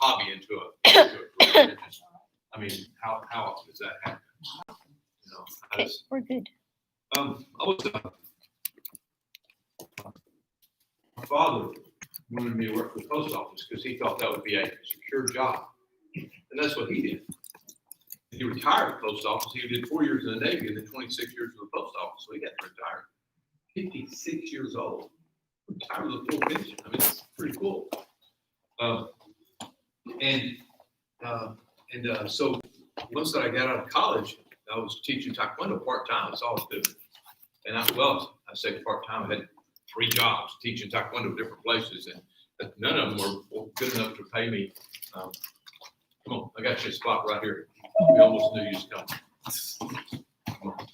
hobby into a career. I mean, how often does that happen? You know, I just, We're good. I was, my father wanted me to work for the post office because he thought that would be a secure job. And that's what he did. He retired at the post office. He did 4 years in the Navy and then 26 years in the post office. So he got to retire. 56 years old. Retired with a full pension. I mean, it's pretty cool. So once that I got out of college, I was teaching Taekwondo part-time. That's all I was doing. And I say part-time, I had 3 jobs teaching Taekwondo different places, and none of them were good enough to pay me. Come on, I got you a spot right here. We almost knew you was coming. Come on,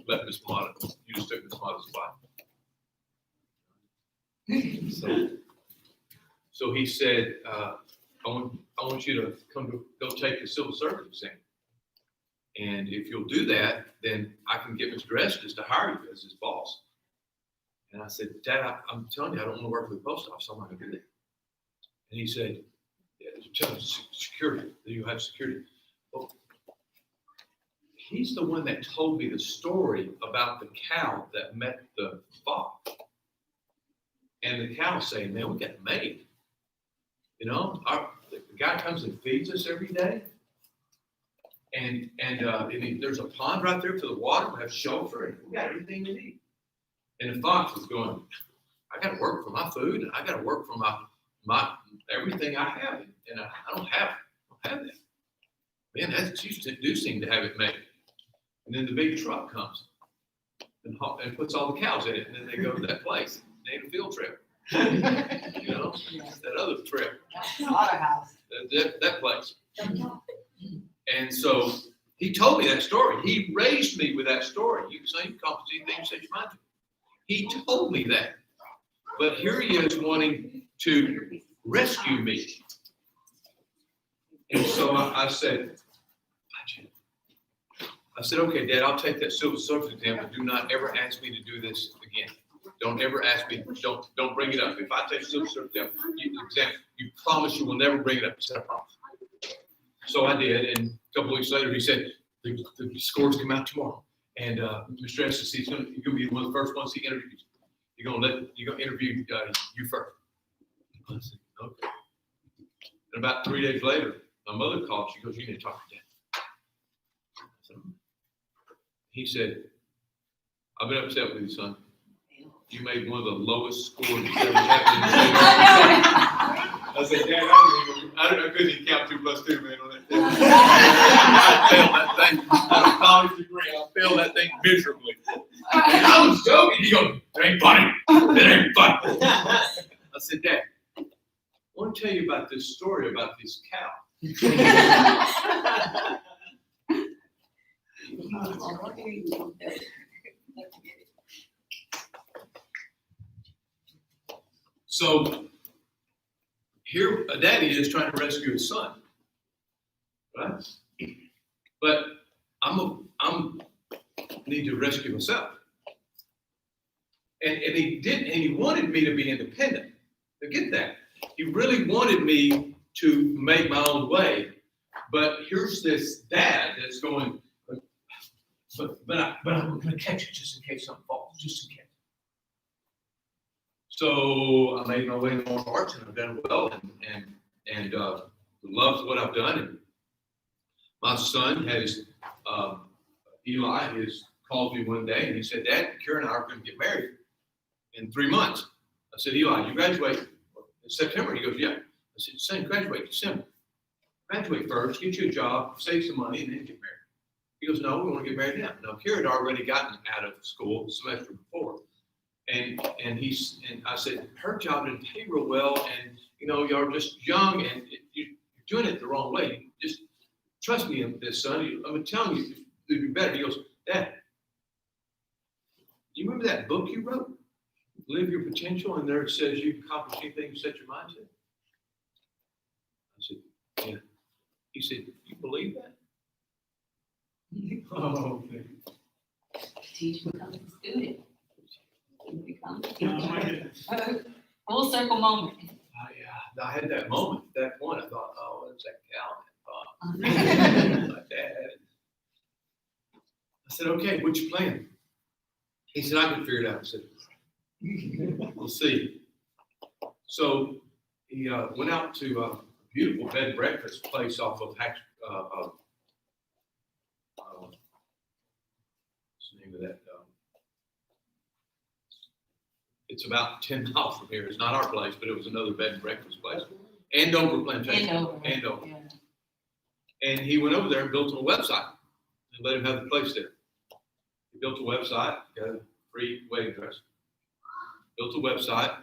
let Miss Mata. You just took Miss Mata's spot. So he said, I want you to go take the civil service exam. And if you'll do that, then I can get Mr. Estes to hire you as his boss. And I said, Dad, I'm telling you, I don't want to work for the post office. I'm not going to do that. And he said, yeah, tell him security, that you have security. Well, he's the one that told me the story about the cow that met the fox. And the cow saying, man, we got it made. You know, the guy comes and feeds us every day. And there's a pond right there for the water. We have shelter and we got everything we need. And the fox was going, I got to work for my food and I got to work for my everything I have. And I don't have that. Man, that's you do seem to have it made. And then the big truck comes and puts all the cows in it. And then they go to that place. They ain't a field trip. You know, that other trip. That place. And so he told me that story. He raised me with that story. You can say you come see things that you mind. He told me that. But here he is wanting to rescue me. And so I said, okay, Dad, I'll take that civil service exam, but do not ever ask me to do this again. Don't ever ask me, don't bring it up. If I take civil service exam, you promise you will never bring it up. I said, I promise. So I did, and a couple of weeks later, he said, the scores come out tomorrow. And Mr. Estes, he's going to be one of the first ones he interviews. You're going to interview you first. I said, okay. And about 3 days later, my mother called. She goes, you need to talk to Dad. So he said, I've been upset with you, son. You made one of the lowest scores you ever had in the state. I said, Dad, I couldn't even count 2 plus 2, man, on that thing. I failed that thing. I have a college degree. I failed that thing miserably. And I was joking. He goes, it ain't funny. It ain't funny. I said, Dad, I want to tell you about this story about this cow. So here a daddy is trying to rescue his son, right? But I'm need to rescue myself. And he wanted me to be independent. Now get that. He really wanted me to make my own way. But here's this dad that's going, but I'm going to catch it just in case something falls, just in case. So I made my way in the martial arts, and I've done well, and loves what I've done. And my son has Eli has called me one day, and he said, Dad, Karen and I are going to get married in 3 months. I said, Eli, you graduate in September? He goes, yeah. I said, son, graduate December. Graduate first, get you a job, save some money, and then get married. He goes, no, we want to get married now. Now, Karen had already gotten out of school the semester before. And I said, her job didn't pay real well, and you're just young, and you're doing it the wrong way. Just trust me in this, son. I'm telling you, it'd be better. He goes, Dad, do you remember that book you wrote? Live Your Potential, and there it says you can accomplish anything you set your mind to. I said, yeah. He said, you believe that? Oh, okay. Teach becomes a student. Full circle moment. I had that moment. At that point, I thought, oh, My dad. I said, okay, what's your plan? He said, I can figure it out. I said, we'll see. So he went out to a beautiful bed and breakfast place off of what's the name of that? It's about 10 miles from here. It's not our place, but it was another bed and breakfast place. Andover Plantation. Andover. Yeah. And he went over there and built him a website and let him have the place there. He built a website, got a free wedding dress. Built a website,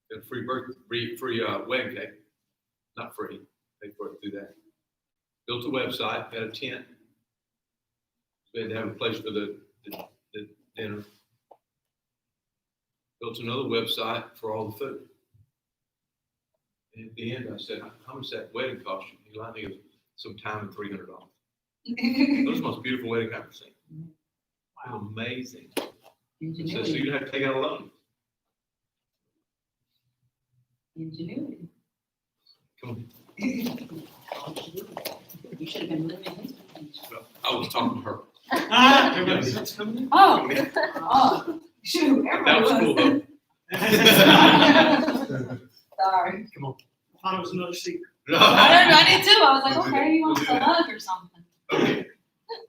got a free wedding cake. Not free, paid for it through that. Built a website, got a tent. We had to have a place for the dinner. Built another website for all the food. And at the end, I said, how much that wedding cost you? He lied, it was some time and $300. That was the most beautiful wedding I've ever seen. Wow. Amazing. So you have to take out a loan. Ingenuity. Come on. You should have been living his place. I was talking to her. Everybody's coming in? Oh, shoot, That was cool though. Sorry. Come on. I thought it was another secret. I did too. I was like, okay, he wants a hug or something. Okay.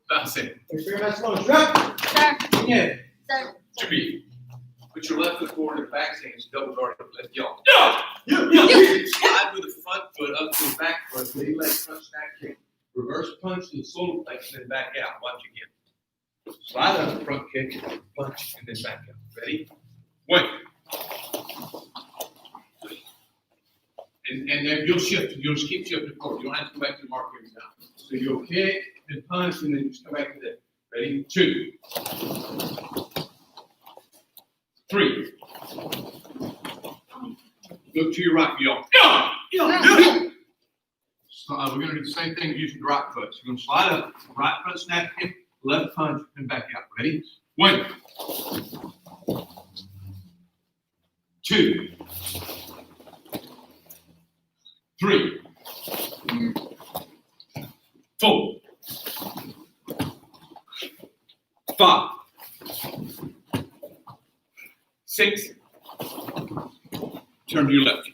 That's it. There's very nice one. Sure. Yeah. Jimmy, put your left foot forward and back hands double guard left yaw. Slide with the front foot up to the back foot, lead leg front snap kick. Reverse punch to the solar plexus and then back out. Watch again. Slide up the front kick, punch, and then back out. Ready? Wait. And then you'll shift. You'll just keep shifting forward. You don't have to go back to the mark every time. So you'll kick and punch, and then just come back to that. Ready? 2, 3. Look to your right, y'all. We're going to do the same thing using the right foot. So you're going to slide up, right foot snap kick, left punch, and back out. Ready? 1, 2, 3, 4, 5, 6. Turn to your left.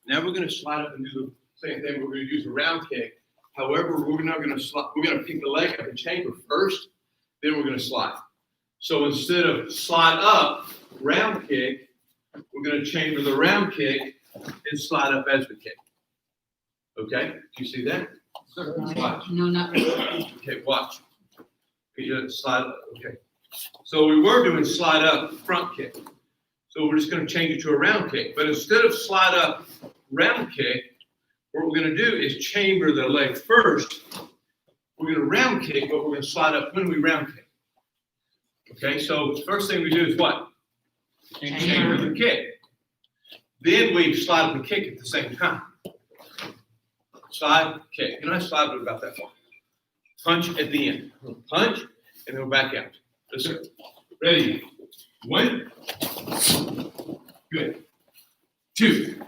Now we're going to slide up and do the same thing. We're going to use a round kick. However, we're not going to slide. We're going to pick the leg up and chamber first. Then we're going to slide. So instead of slide up, round kick, we're going to chamber the round kick and slide up as we kick. Okay? Do you see that? Watch. No, not really. Okay, watch. You slide up. Okay. So we were doing slide up front kick. So we're just going to change it to a round kick. But instead of slide up round kick, what we're going to do is chamber the leg first. We're going to round kick, but we're going to slide up when we round kick. Okay, so the first thing we do is what? Chamber the kick. Then we slide up and kick at the same time. Slide, kick. You know, I slide it about that far. Punch at the end. Punch, and then we'll back out. Listen. Ready? 1. Good. 2.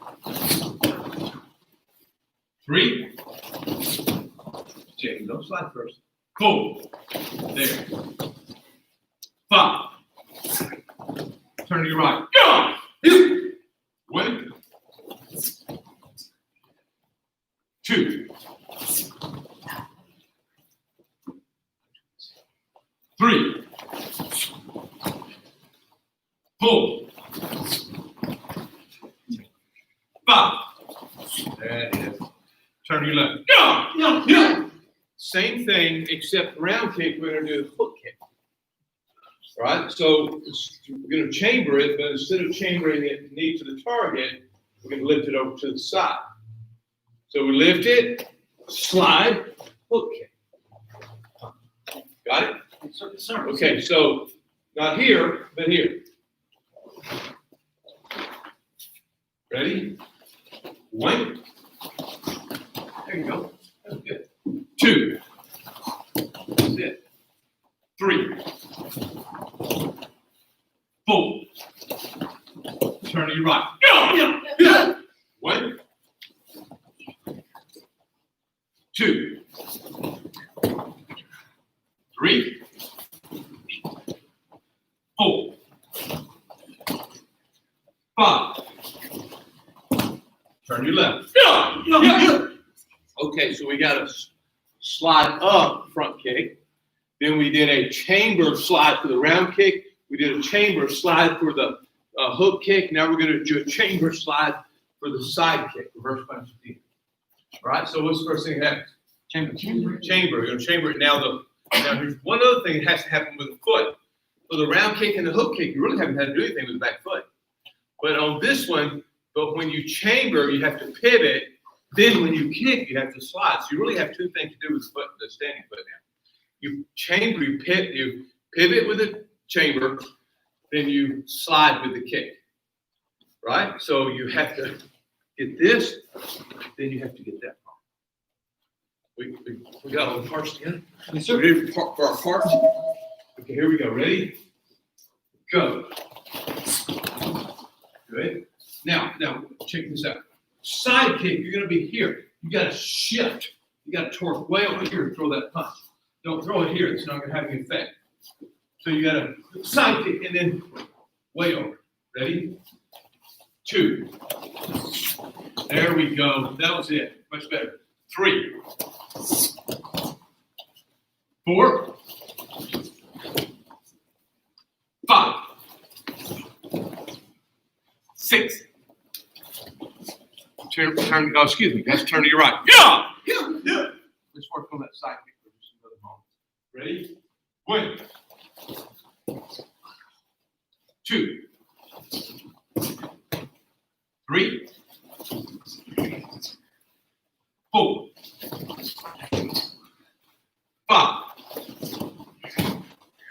3. Jay, don't slide first. 4. There. 5. Turn to your right. Go! 1. 2. 3. 4. 5. There it is. Turn to your left. Go! Same thing, except round kick, we're going to do a foot kick. All right, so we're going to chamber it, but instead of chambering it knee to the target, we're going to lift it over to the side. So we lift it, slide, foot kick. Got it? Okay, so not here, but here. Ready? 1. There you go. That's good. 2. That's it. 3. 4. Turn to your right. Go! 1. 2, 3, 4, 5. Turn your left. Okay, so we got a slide up front kick. Then we did a chamber slide for the round kick. We did a chamber slide for the hook kick. Now we're going to do a chamber slide for the side kick, reverse punch. All right, so what's the first thing that happens? Chamber. You're going to chamber it. Now here's one other thing that has to happen with the foot. For the round kick and the hook kick, you really haven't had to do anything with the back foot. But on this one, when you chamber, you have to pivot. Then when you kick, you have to slide. So you really have two things to do with the foot, the standing foot now. You chamber, you pivot with the chamber, then you slide with the kick. Right? So you have to get this, then you have to get that part. We got all the parts together? Yes, sir. Ready for our parts? Okay, here we go. Ready? Go. Good. Now, check this out. Side kick, you're going to be here. You got to shift. You got to torque way over here and throw that punch. Don't throw it here. It's not going to have any effect. So you got to side kick and then way over. Ready? 2. There we go. That was it. Much better. 3. 4. 5. 6. Turn, excuse me, that's turn to your right. Yeah! Let's work on that side kick for just another moment. Ready? 1, 2, 3, 4, 5.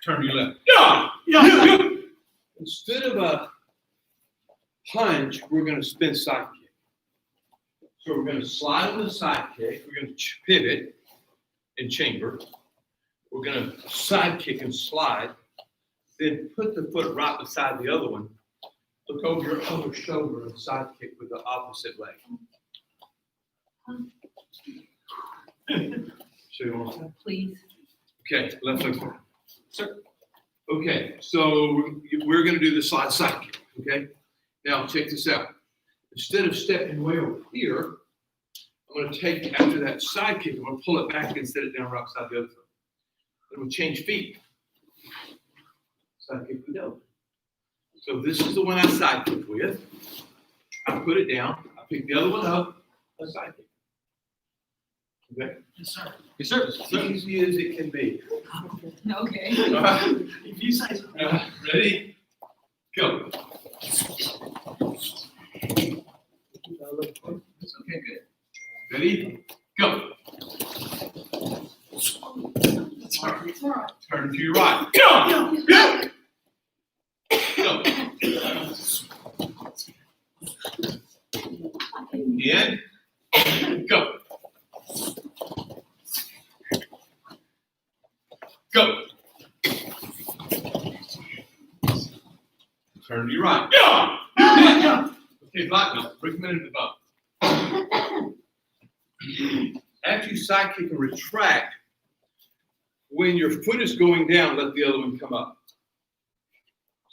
Turn to your left. Yeah! Instead of a punch, we're going to spin side kick. So we're going to slide on the side kick. We're going to pivot and chamber. We're going to side kick and slide. Then put the foot right beside the other one. Look over your other shoulder and side kick with the opposite leg. Show you one time. Please. Okay, left leg forward. Sir. Okay, so we're going to do the slide side kick. Okay, now check this out. Instead of stepping way over here, I'm going to take after that side kick. I'm going to pull it back and set it down right beside the other foot. Then we'll change feet. Side kick with the other. So this is the one I side kick with. I put it down. I pick the other one up. A side kick. Okay. Yes, sir. Yes, sir. As easy as it can be. Okay. All right. If you say so. Ready? Go. Okay, good. Ready? Go. Turn to your right. Go. Go. Go. In. Go. Go. Turn to your right. Go. Okay, black belt. Recommended the bump. After you side kick and retract, when your foot is going down, let the other one come up.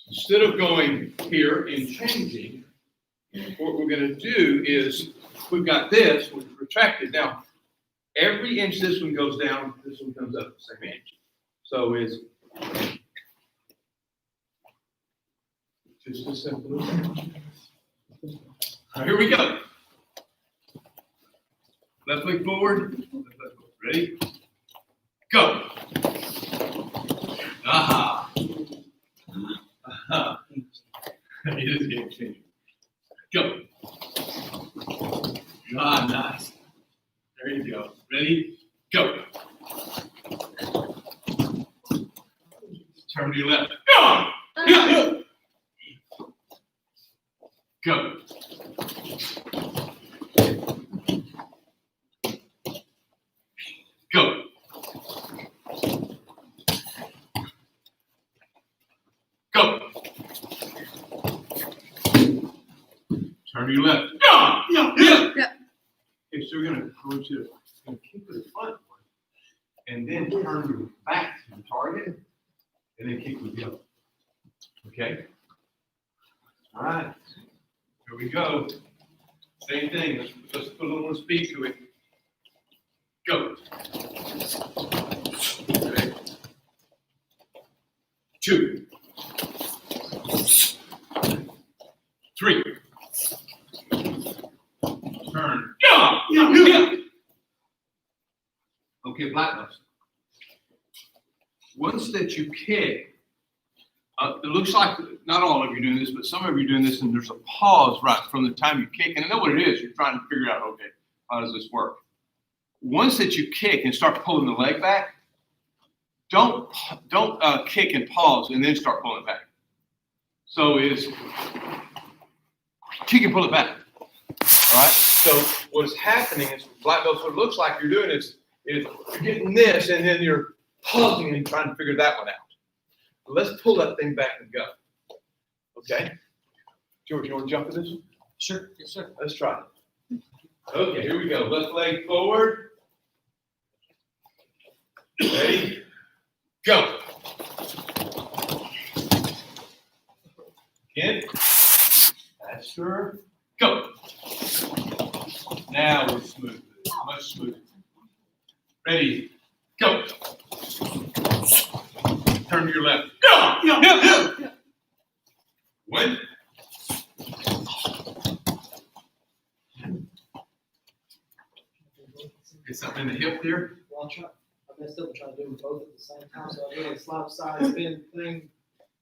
Instead of going here and changing, what we're going to do is we've got this, we've retracted. Now, every inch this one goes down, this one comes up the same inch. So it's just as simple as that. All right, here we go. Left leg forward. Left leg forward. Ready? Go. Aha. Aha. It is game changing. Go. Ah, nice. There you go. Ready? Go. Turn to your left. Go. Go. Go. Go. Go. Turn to your left. Yeah. Okay, Okay, so I want you to keep the front one, and then turn your back to the target, and then kick with the other. Okay? All right. Here we go. Same thing. Let's put a little more speed to it. Go. Okay. 2, 3. Turn. Yeah. Okay, black belts. Once that you kick, it looks like not all of you are doing this, but some of you are doing this, and there's a pause right from the time you kick. And I know what it is. You're trying to figure out, okay, how does this work? Once that you kick and start pulling the leg back, don't kick and pause and then start pulling it back. So it's kick and pull it back. All right. So what's happening is black belts. What it looks like you're doing is you're getting this, and then you're pausing and trying to figure that one out. Let's pull that thing back and go. Okay. George, you want to jump in this one? Sure. Yes, sir. Let's try it. Okay, here we go. Left leg forward. Ready? Go. Again. Faster. Go. Now we're smooth. Much smoother. Ready? Go. Turn to your left. Go. Yeah. 1. Get something in the hip there. Well, I messed up and tried to do them both at the same time, so I did a slap side spin thing.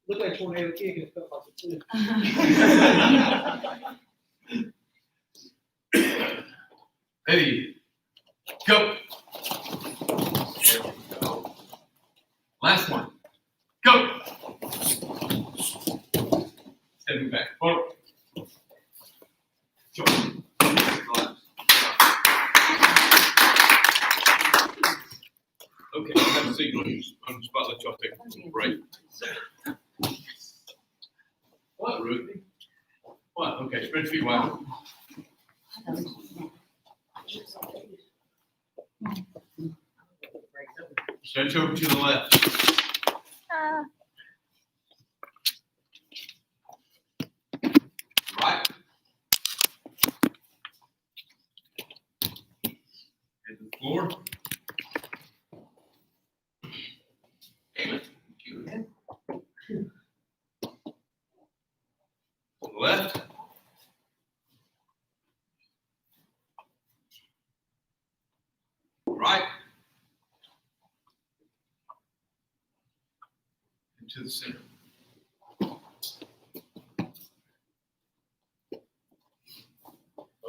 Looked like a tornado kick and it felt like a two. Ready? Go. There we go. Last one. Go. Stepping back. Forward. Sure. Okay, have a seat on the spot. Let y'all take a little break. What, Ruthie? What? Okay, spread your feet wide. Stretch over to the left. Right. Hit the floor. Left. Right. Into the center.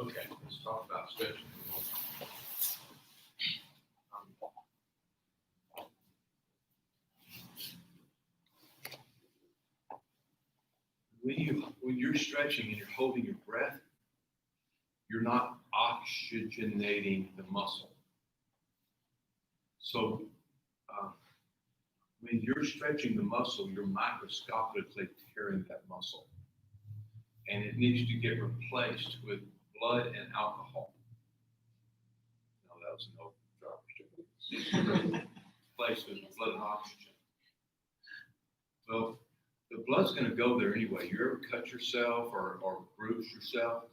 Okay, let's talk about stretching. When you're stretching and you're holding your breath, you're not oxygenating the muscle. So when you're stretching the muscle, you're microscopically tearing that muscle. And it needs to get replaced with blood and alcohol. No, that was an old drop. Replaced with blood and oxygen. Well, the blood's going to go there anyway. You ever cut yourself or bruise yourself?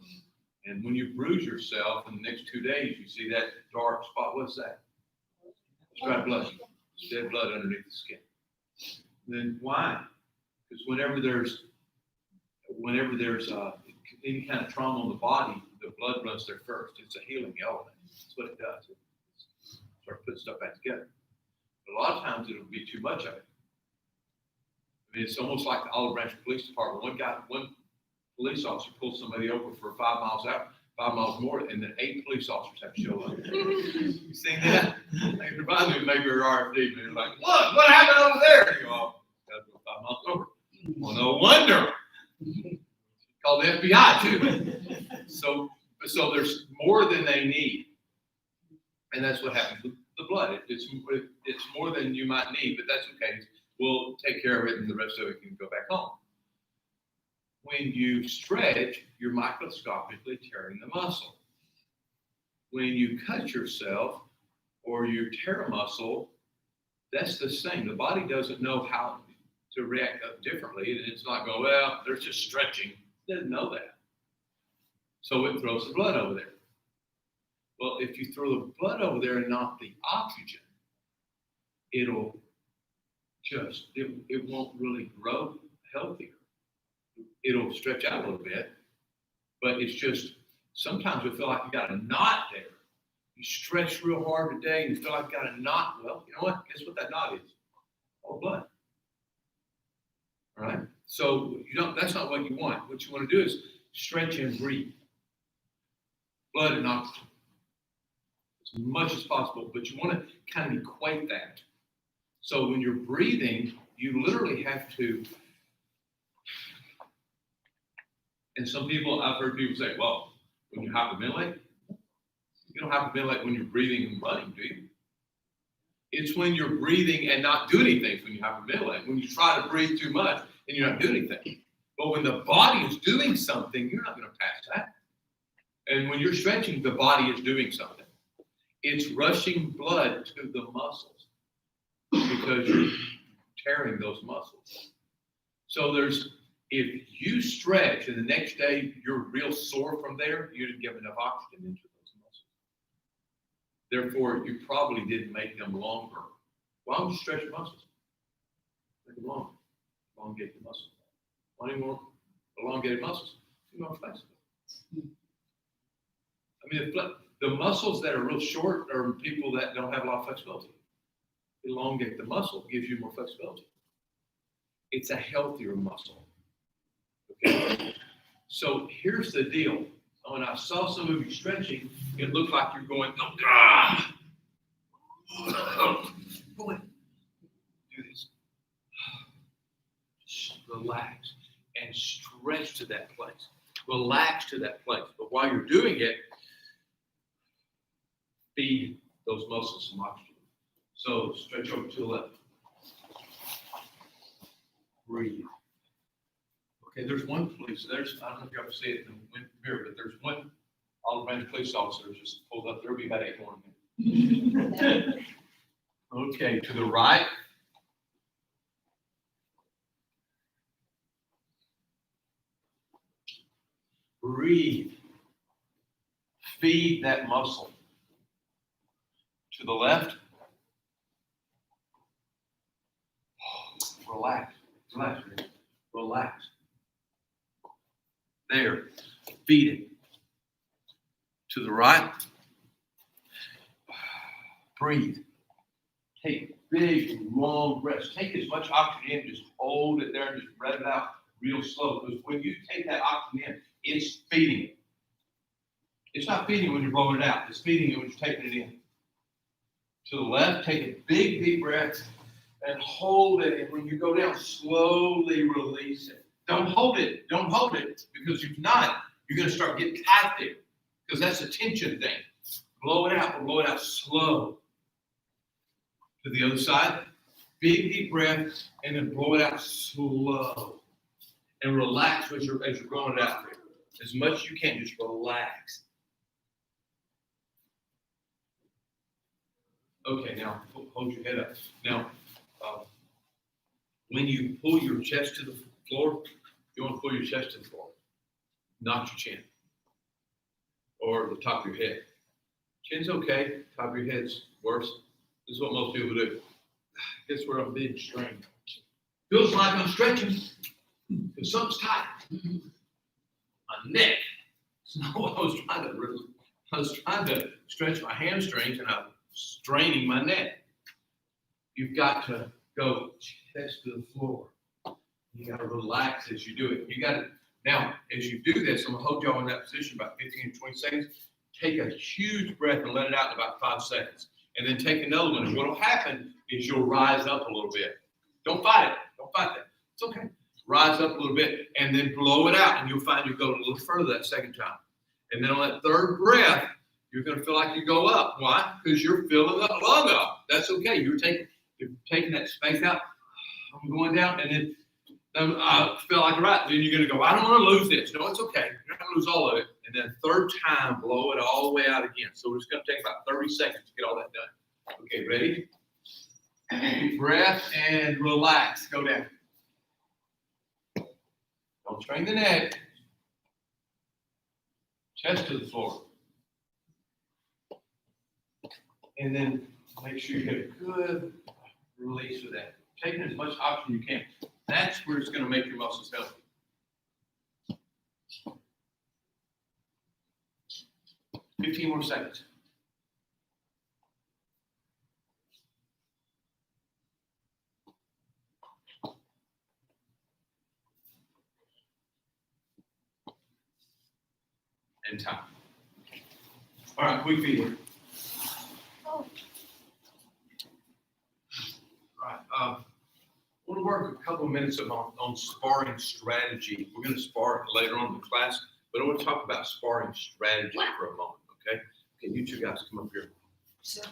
And when you bruise yourself in the next 2 days, you see that dark spot. What's that? It's red blood. It's dead blood underneath the skin. Then why? Because whenever there's any kind of trauma on the body, the blood runs there first. It's a healing element. That's what it does. It starts putting stuff back together. But a lot of times it'll be too much of it. I mean, it's almost like the Olive Branch Police Department. One police officer pulls somebody over for 5 miles out, 5 miles more, and then 8 police officers have to show up. You seen that? They remind me of maybe RFD, and they're like, look, what happened over there? You go, oh, gotta go 5 miles over. Well, no wonder. Call the FBI too. So there's more than they need, and that's what happens with the blood. It's more than you might need, but that's okay. We'll take care of it, and the rest of it can go back home. When you stretch, you're microscopically tearing the muscle. when you cut yourself or you tear a muscle, that's the same. The body doesn't know how to react up differently. And it's not going, well, they're just stretching. It doesn't know that. So it throws the blood over there. Well, if you throw the blood over there and not the oxygen, it won't really grow healthier. It'll stretch out a little bit, but it's just, sometimes we feel like you got a knot there. You stretch real hard today and you feel like you got a knot. Well, you know what? Guess what that knot is? All blood. All right? So that's not what you want. What you want to do is stretch and breathe. Blood and oxygen. As much as possible, but you want to kind of equate that. So when you're breathing, you literally have to, and some people, I've heard people say, well, when you hyperventilate, you don't hyperventilate when you're breathing and running, do you? It's when you're breathing and not doing anything when you hyperventilate. When you try to breathe too much and you're not doing anything. But when the body is doing something, you're not going to pass that. And when you're stretching, the body is doing something. It's rushing blood to the muscles because you're tearing those muscles. So if you stretch and the next day you're real sore from there, you didn't give enough oxygen into those muscles. Therefore, you probably didn't make them longer. Why don't you stretch your muscles? Make them longer. Elongate the muscles. Want any more elongated muscles? Be more flexible. I mean, the muscles that are real short are people that don't have a lot of flexibility. Elongate the muscle gives you more flexibility. It's a healthier muscle. Okay? So here's the deal. When I saw some of you stretching, it looked like you're going, oh, God. Go ahead. Do this. Just relax and stretch to that place. Relax to that place. But while you're doing it, feed those muscles some oxygen. So stretch over to the left. Breathe. Okay, there's one police. I don't know if you ever see it in the mirror, but there's one all around police officer just pulled up. There'll be about 8 more in there. Okay, to the right. Breathe. Feed that muscle. To the left. Relax. Relax. Relax. There. Feed it. To the right. Breathe. Take big, long breaths. Take as much oxygen in, just hold it there and just breathe it out real slow. Because when you take that oxygen in, it's feeding it. It's not feeding when you're blowing it out. It's feeding it when you're taking it in. To the left, take a big, deep breath and hold it. And when you go down, slowly release it. Don't hold it. Don't hold it. Because if not, you're going to start getting tight there. Because that's a tension thing. Blow it out, but blow it out slow. To the other side, big, deep breath, and then blow it out slow. And relax as you're blowing it out there. As much as you can, just relax. Okay, now hold your head up. Now, when you pull your chest to the floor, you want to pull your chest to the floor, not your chin or the top of your head. Chin's okay, top of your head's worse. This is what most people do. Guess where I'm being strained. Feels like I'm stretching because something's tight. My neck. So I was trying to stretch my hamstrings and I'm straining my neck. You've got to go chest to the floor. You got to relax as you do it. You got to, now, as you do this, I'm going to hold y'all in that position about 15 to 20 seconds. Take a huge breath and let it out in about 5 seconds. And then take another one. And what will happen is you'll rise up a little bit. Don't fight it. Don't fight that. It's okay. Rise up a little bit and then blow it out. And you'll find you go a little further that second time. And then on that third breath, you're going to feel like you go up. Why? Because you're filling the lung up. That's okay. You're taking that space out. I'm going down. And then I felt like right. Then you're going to go, I don't want to lose this. No, it's okay. You're not going to lose all of it. And then third time, blow it all the way out again. So it's going to take about 30 seconds to get all that done. Okay, ready? Deep breath and relax. Go down. Don't strain the neck. Chest to the floor. And then make sure you get a good release with that. Taking as much oxygen as you can. That's where it's going to make your muscles healthy. $15 more seconds. And time. All right, quick feeding. All right. I want to work a couple of minutes on sparring strategy. We're going to spar later on in the class, but I want to talk about sparring strategy for a moment, okay? Okay, you two guys come up here.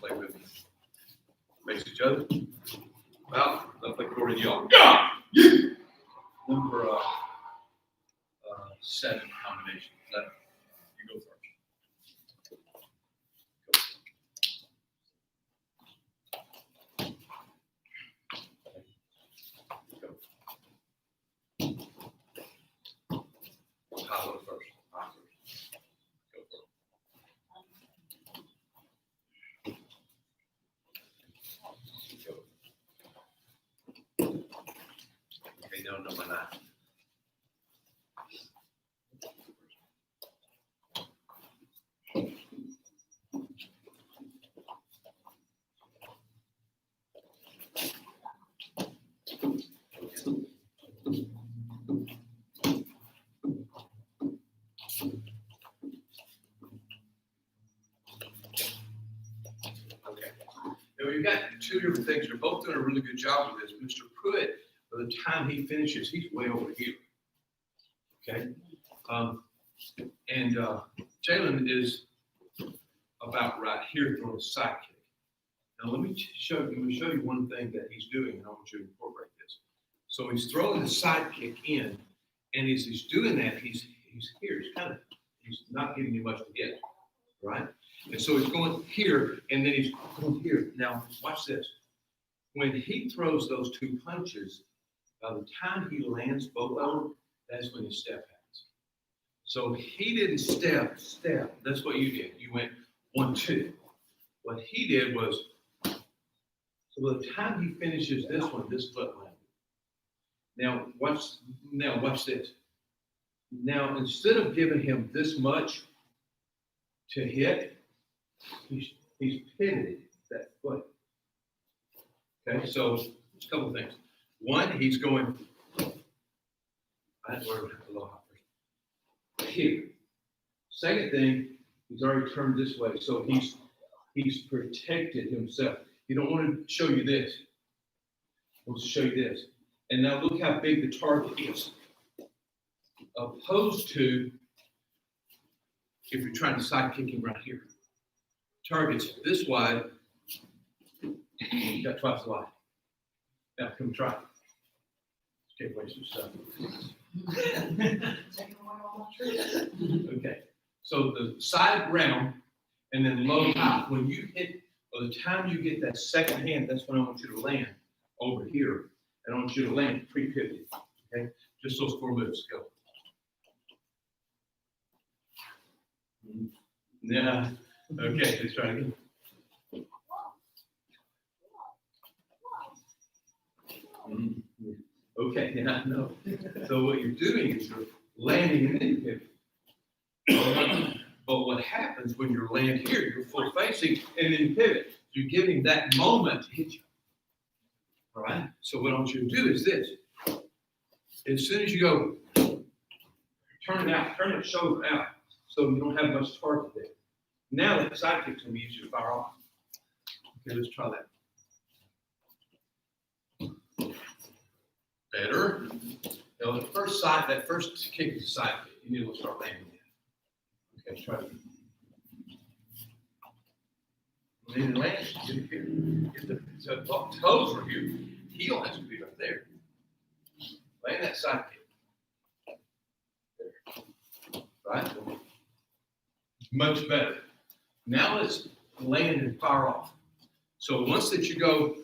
Play with me. Face each other. Well, let's play according to y'all. Number 7 combination. You go first. I'll go first. Go for it. Go. Okay, no, number 9. Now we've got 2 different things. You're both doing a really good job with this. Mr. Pruitt, by the time he finishes, he's way over here. Okay? Jalen is about right here throwing a side kick. Now let me show you one thing that he's doing, and I want you to incorporate this. So he's throwing the side kick in, and as he's doing that, he's here. He's not giving you much to get, right? And so he's going here, and then he's going here. Now, watch this. When he throws those 2 punches, by the time he lands both of them, that's when his step happens. So he didn't step. That's what you did. You went 1, 2. What he did was, so by the time he finishes this one, this foot landed. Now watch this. Now, instead of giving him this much to hit, he's pivoted that foot. Okay, so there's a couple of things. One, he's going, I had to learn a little higher. Here. Second thing, he's already turned this way, so he's protected himself. He don't want to show you this. He wants to show you this. And now look how big the target is. Opposed to if you're trying to side kick him right here. Target's this wide, you got twice the wide. Now come try it. Can't waste your stuff. Okay, so the side round and then low high. When you hit, by the time you get that second hand, that's when I want you to land over here. And I want you to land pre-pivoted. Okay, just those 4 moves. Go. Yeah. Okay, let's try again. Okay, yeah, no. So what you're doing is you're landing and then you pivot. But what happens when you land here, you're full facing and then you pivot. You're giving that moment to hit you. All right? So what I want you to do is this. As soon as you go, turn it out, turn the shoulder out so you don't have much target there. Now that side kick's going to be easier to fire off. Okay, let's try that. Better. Now the first side, that first kick is a side kick. You need to start landing it. Okay, try it. Then land, get it here. Get the toes are here. Heel has to be right there. Land that side kick. There. Right? Much better. Now let's land and fire off. So once that you go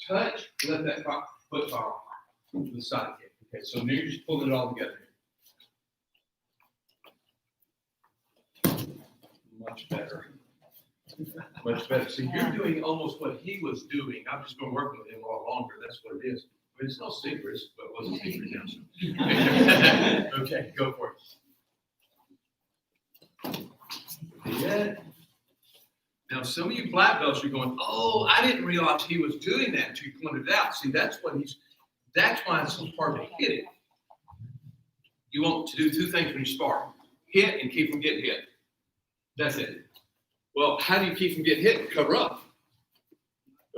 touch, let that foot fire off to the side kick. Okay, so now you're just pulling it all together. Much better. Much better. See, you're doing almost what he was doing. I've just been working with him a lot longer. That's what it is. But it's no secrets, but it wasn't secret now. Okay, go for it. Yeah. Now, some of you black belts are going, oh, I didn't realize he was doing that until you pointed it out. See, that's why it's so hard to hit it. You want to do two things when you spar. Hit and keep from getting hit. That's it. Well, how do you keep from getting hit? Cover up.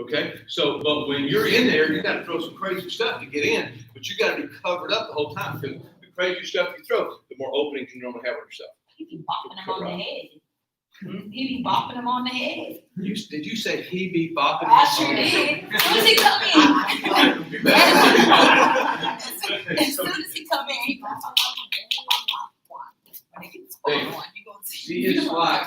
Okay? So, but when you're in there, you got to throw some crazy stuff to get in, but you got to be covered up the whole time because the crazier stuff you throw, the more openings you normally have on yourself. He be bopping him on the head. He be bopping him on the head. Did you say he be bopping? I sure did. As soon as he come in. As soon as he come in, he goes, when he gets on, you gonna see it's like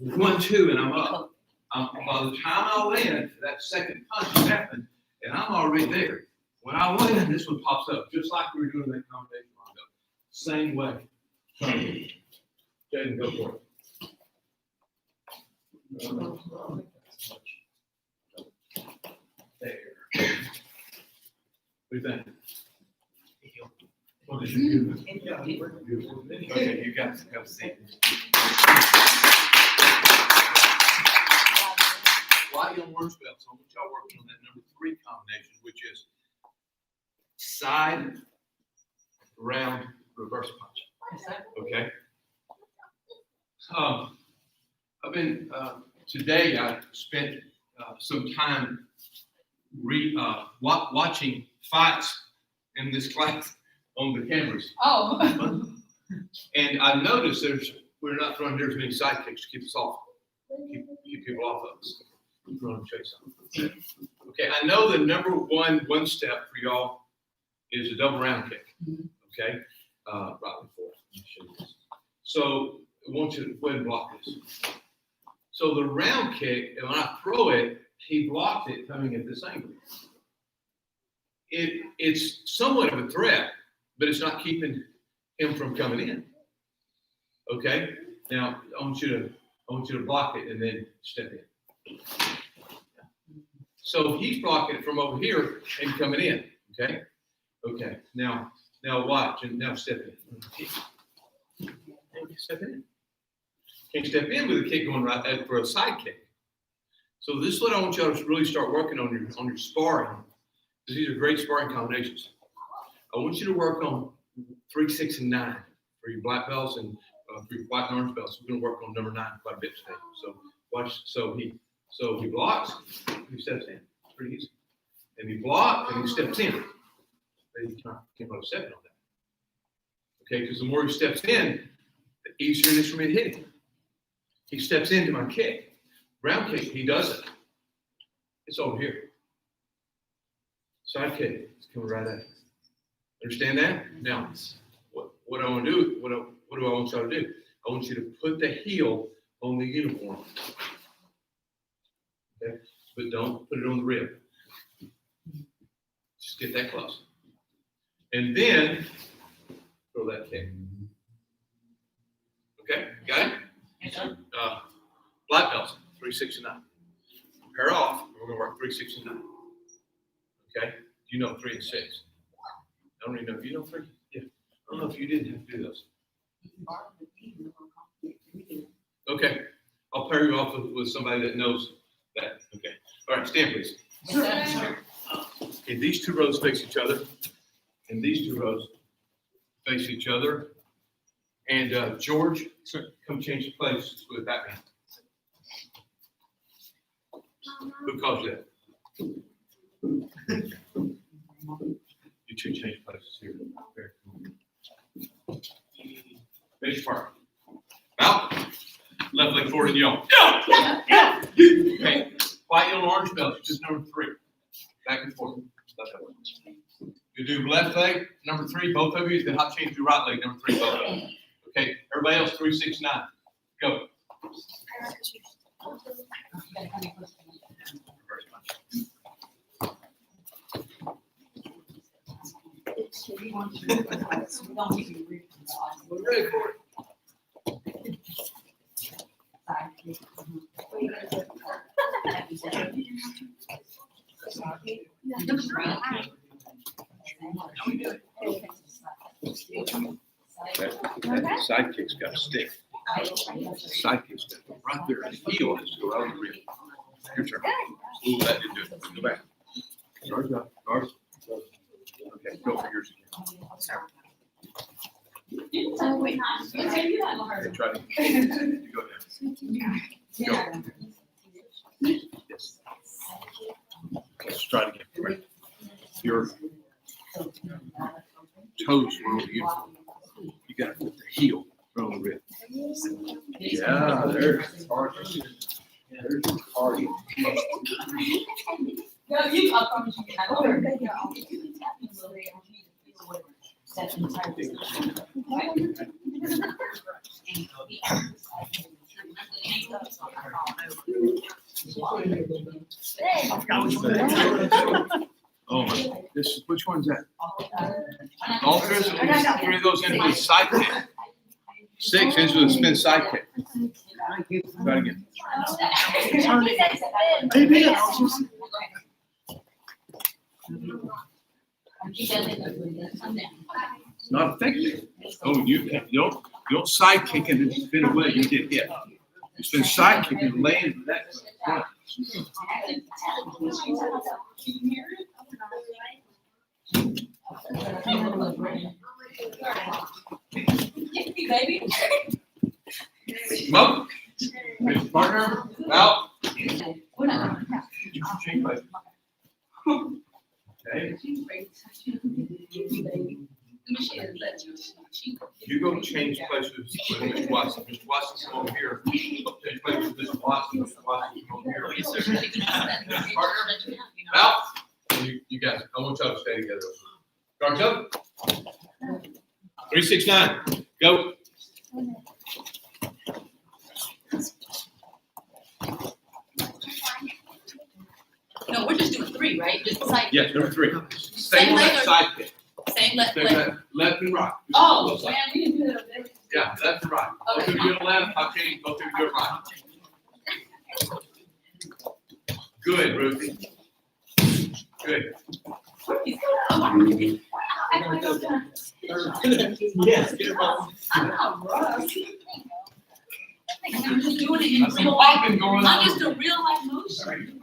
1-2 and I'm up. By the time I land, that second punch has happened, and I'm already there. When I land, this one pops up, just like we were doing that combination round up. Same way. Jaden, go for it. There. What do you think? What did you do? Okay, you got to come see. While you're on orange belts, I want y'all working on that number 3 combination, which is side, round, reverse punch. Okay? I've been, today I spent some time watching fights in this class on the cameras. Oh. And I noticed we're not throwing near as many side kicks to keep us off. Keep people off of us. I'm going to show you something. Okay, I know the number one step for y'all is a double round kick. Okay, right before. Let me show you this. So I want you to go ahead and block this. So the round kick, and when I throw it, he blocked it coming at this angle. It's somewhat of a threat, but it's not keeping him from coming in. Okay, now I want you to block it and then step in. So he's blocking it from over here and coming in. Okay. Okay. Now watch and now step in. Step in. Can't step in with a kick going right for a side kick. So this is what I want y'all to really start working on your sparring. Because these are great sparring combinations. I want you to work on 3, 6, and 9 for your black belts and for your white and orange belts. We're going to work on number 9 quite a bit today. So watch. So he blocks, he steps in. It's pretty easy. And he blocks and he steps in. But he can't put a stepping on that. Okay, because the more he steps in, the easier it is for me to hit him. He steps into my kick. Round kick, he doesn't. It's over here. Side kick, it's coming right at you. Understand that? Now, what I want to do, what do I want y'all to do? I want you to put the heel on the uniform. Okay, but don't put it on the rib. Just get that close. And then throw that kick. Okay, got it? Yes, sir. Black belts, 3, 6, and 9. Pair off, and we're going to work 3, 6, and 9. Okay? You know 3 and 6. I don't even know if you know 3. Yeah. I don't know if you didn't have to do those. Okay. I'll pair you off with somebody that knows that. Okay. All right, stand please. Yes, sir. Okay, these 2 rows face each other, and these 2 rows face each other. And George, come change the place with Batman. Who calls you that? You 2 change places here. Finish part. Out. Left leg forward and yell. Yeah. Okay. White, yellow, orange belts. Just number 3. Back and forth. Left leg. You do left leg, number 3, both of you, then I'll change to right leg, number 3, both of you. Okay, everybody else, 3, 6, 9. Go. We're ready for it. That sidekick's got to stick. Sidekick's got to go right there. His heel has to go out of the ring. Your turn. Ooh, that didn't do it. Go back. Guards up. Guards. Okay, go for yours again. Okay, try to. You go down. Go. Yes. Let's try it again. Right. Your toes were on the uniform. You got to put the heel on the rib. Yeah, there's the target. There's the target. No, you, I promise Oh my, which one's that? All three of those into the side kick. 6 into the spin side kick. Try it again. It's not effective. Oh, you don't side kick and then spin away, you get hit. You spin side kick and land that. Baby. Come up. His partner, out. We're not. Okay. You go change places with Mr. Watson. Mr. Watson, come over here. Change places with Mr. Watson. Mr. Watson, come over here. Partner, out. You guys, I want y'all to stay together. Guards up. 3, 6, 9. Go. No, we're just doing 3, right? Just like. Yes, number 3. Stay on that side kick. Same left, Stay left. left and right. Oh, man, we didn't do that over there. Yeah, left and right. Both of you to the left, I'll change, both of you to the right. Good, Ruthie. Good. Yes, get it on. I'm not rough. I'm just doing it in That's some real life. popping going I'm on. just a real life motion.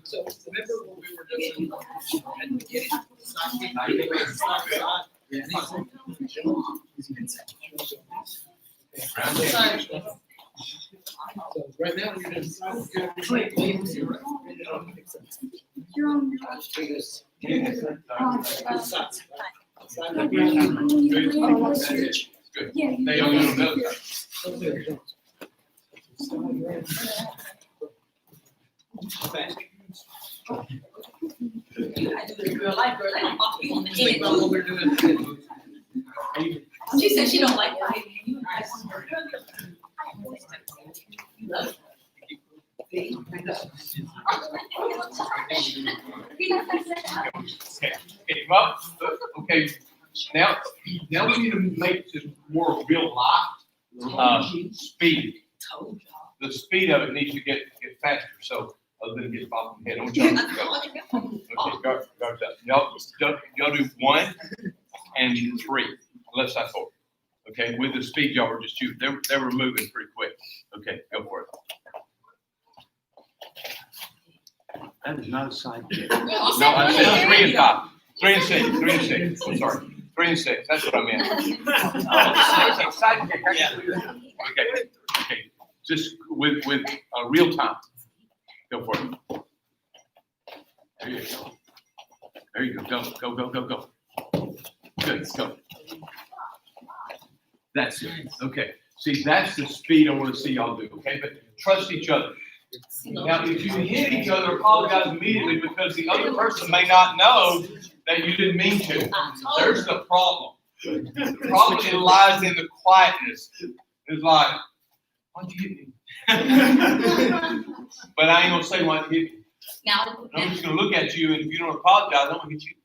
So remember when we were just. So right now, you're just. Good. Stay on the other side. I do it in real life, girl. They don't pop you on the head. What we're doing. She said she don't like fighting. You and I want her. You love it. Okay, come up. Okay, now we need to make this more real life speed. The speed of it needs to get faster, so other than get bopped in the head. I want y'all to go. Okay, guards up. Y'all do 1 and 3, left side forward. Okay, with the speed y'all were just shooting, they were moving pretty quick. Okay, go for it. That is not a side kick. No, I said 3 and 5. 3 and 6. 3 and 6. I'm sorry. 3 and 6. That's what I meant. Oh, side kick. Okay. Okay. Just with real time. Go for it. There you go. There you go. Go. Good. Go. That's it. Okay. See, that's the speed I want to see y'all do. Okay, but trust each other. Now, if you hit each other, apologize immediately because the other person may not know that you didn't mean to. There's the problem. The problem lies in the quietness. It's like, why'd you hit me? But I ain't gonna say why'd you hit me. Now, I'm just gonna look at you, and if you don't apologize, I'm gonna hit you.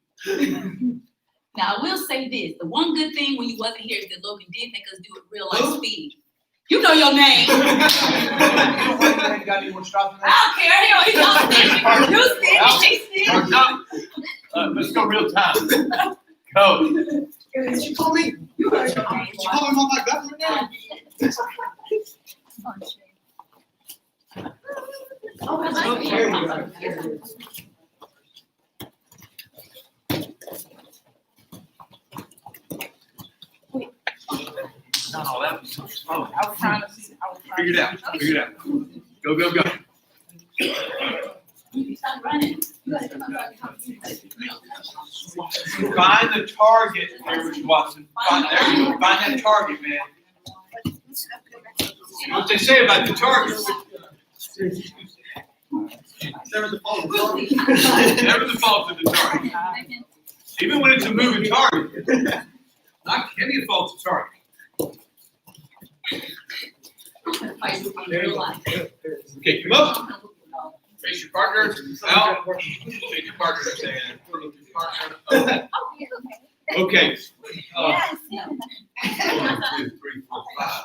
now I will say this: the one good thing when you wasn't here is that Logan did make us do it real life speed. You know your name. You ain't got any more straps in there? I don't care. You stingy. You stingy. She stingy. Let's go real time. Go. Did you call me? You call me on my government name? Oh, There you go. There it is. No, that was so slow. I was trying to see. Figure it out. Figure it out. Go, go, go. You stop running. You gotta come back. Find the target, Mr. Watson. There you go. Find that target, man. You know what they say about the target? Never the fault of the target. Never the fault of the target. Even when it's a moving target. Not any fault of target. Okay, come up. Face your partner out. Take your partner and look your partner. Okay. 1, 2, 3, 4, 5.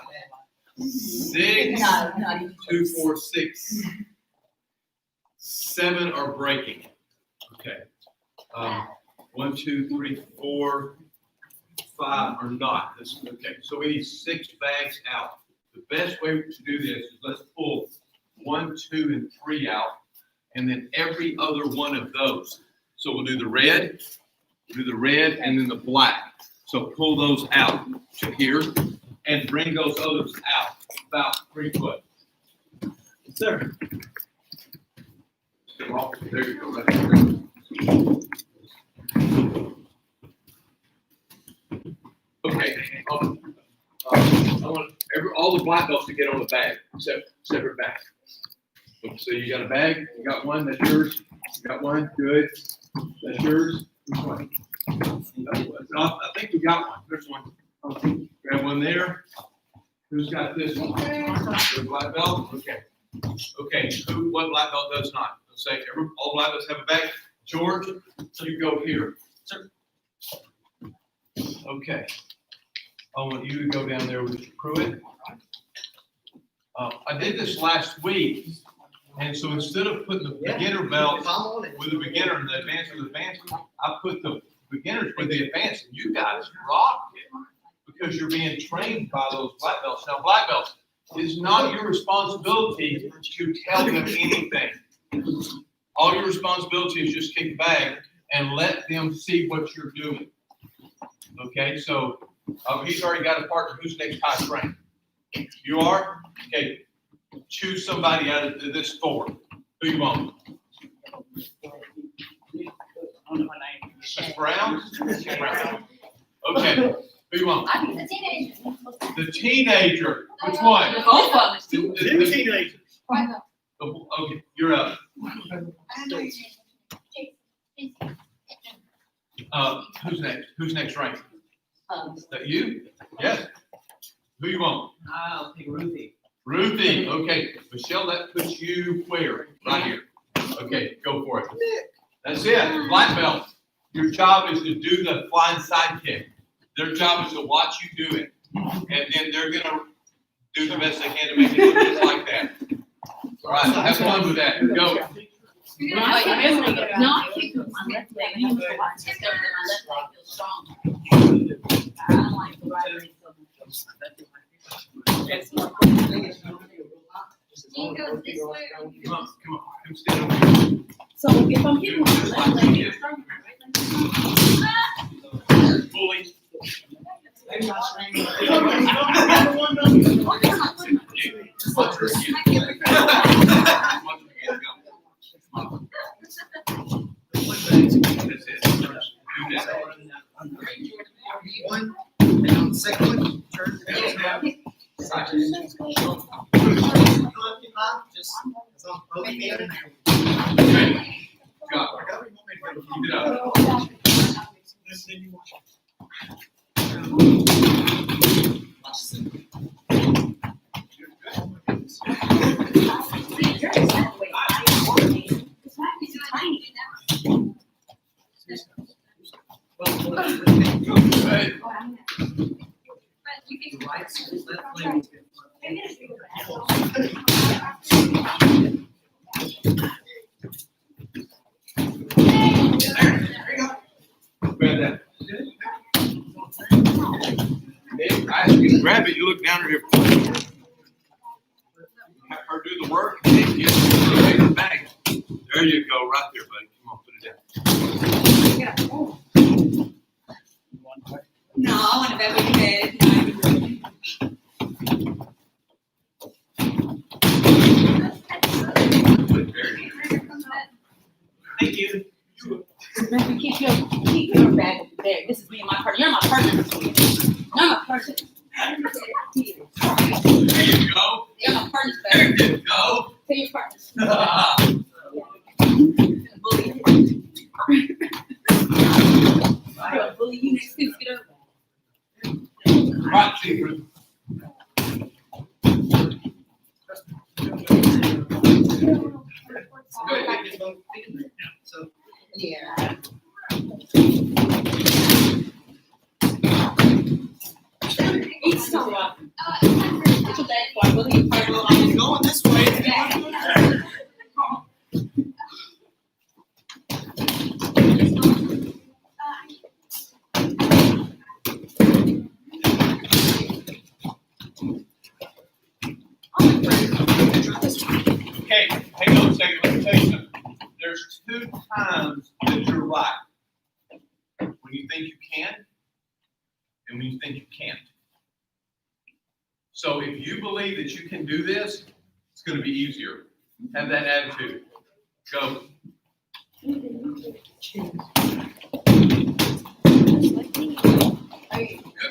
6. 2, 4, 6. 7 are breaking. Okay. 1, 2, 3, 4, 5 are not. Okay. So we need 6 bags out. The best way to do this is let's pull 1, 2, and 3 out, and then every other one of those. So we'll do the red, and then the black. So pull those out to here and bring those others out about 3 foot. Yes, sir. There you go. Right. Okay. I want all the black belts to get on the bag, separate bag. So you got a bag, you got one, that's yours. You got one, good. That's yours. Which one? I think we got one. There's one. Grab one there. Who's got this one? The black belt? Okay. Okay, what black belt does not? Let's say all black belts have a bag. George, you go here. Okay. I want you to go down there with Pruitt. I did this last week, and so instead of putting the beginner belt with the beginner and the advanced with the advanced, I put the beginners with the advanced. And you guys rocked it because you're being trained by those black belts. Now, black belts, it's not your responsibility to tell them anything. All your responsibility is just kick back and let them see what you're doing. Okay, so he's already got a partner. Who's next high rank? You are? Okay. Choose somebody out of this 4. Who you want? Miss Brown? Brown. Okay. Who you want? The teenager. The teenager. Which one? Both of us. The Teenagers. okay, you're up. Who's next? Who's next rank? Is that you? Yes. Who you want? I'll take Ruthie. Ruthie. Okay. Michelle, that puts you where? Right here. Okay, go for it. That's it. Black belt. Your job is to do the flying side kick. Their job is to watch you do it. And then they're going to do the best they can to make it look just like that. All right. Have fun with that. Go. Not kick with my left leg. I used to watch it so that my left leg feels strong. I don't like the right leg so much. Come on. Come stand over here. So if I'm kicking with my left leg, it's stronger, right? Fully. One, and on the second one, turn. Just as Go. Keep it up. Hey. Grab that. Hey, I ask you to grab it, you look down here. Have her do the work, and then get the bag. There you go, right there, buddy. Come on, put it down. No, I want to bet with your head. Put it there. Thank you. Keep your bag over there. This is me and my partner. You're my partner. You're my partner. There you go. You're my partner's There bag. you go. Tell your partners. Bully. I'll bully you next to get over. Right, Chief. Yeah. Each time. It's your bag, boy. Bully your partner. I'm going this way. Okay, hang on a second, let me tell you something. There's two times that you're right. When you think you can, and when you think you can't. So if you believe that you can do this, it's gonna be easier. Have that attitude. Go. Good,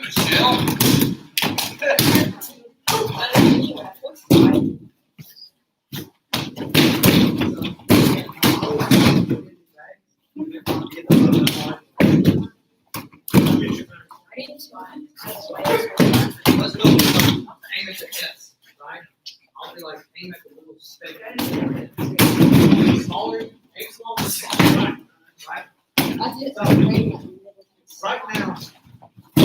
Michelle. Let's go. Aim at the S, right? I'll be like, aim at the little stick. Smaller, aim smaller. Right? Right now. I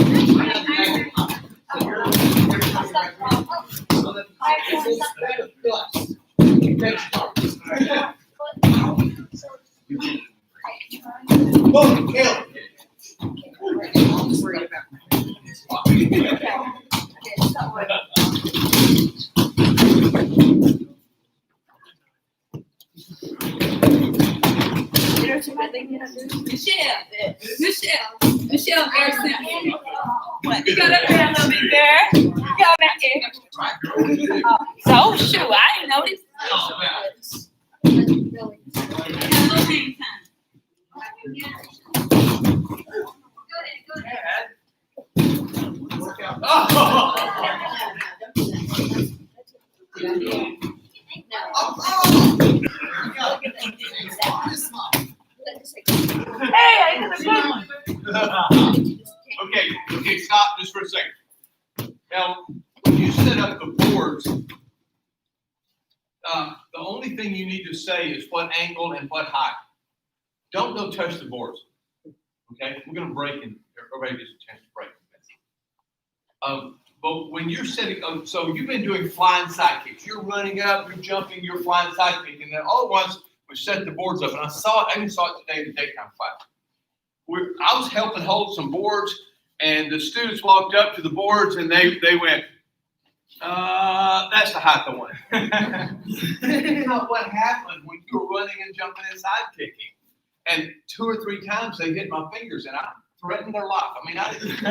have the bag up. So you're right now. So that it's a bag of guts. Big starts. Whoa, kill. I'm worried about Michelle, very simple. What? You got up there a little bit, girl. You got back there. So, shoot, I didn't notice. A little hang time. work out. Hey, I got a good one. Okay, stop just for a second. Now, when you set up the boards, the only thing you need to say is what angle and what height. Don't go touch the boards. Okay, we're gonna break and everybody gets a chance to break. But when you're setting, so you've been doing flying side kicks. You're running up, you're jumping, you're flying side kick, and then all at once we set the boards up. And I even saw it today in the daytime class. I was helping hold some boards, and the students walked up to the boards, and they went, that's the height I want. That's not what happened when you were running and jumping and side kicking. And 2 or 3 times they hit my fingers, and I threatened their life. I mean, I didn't.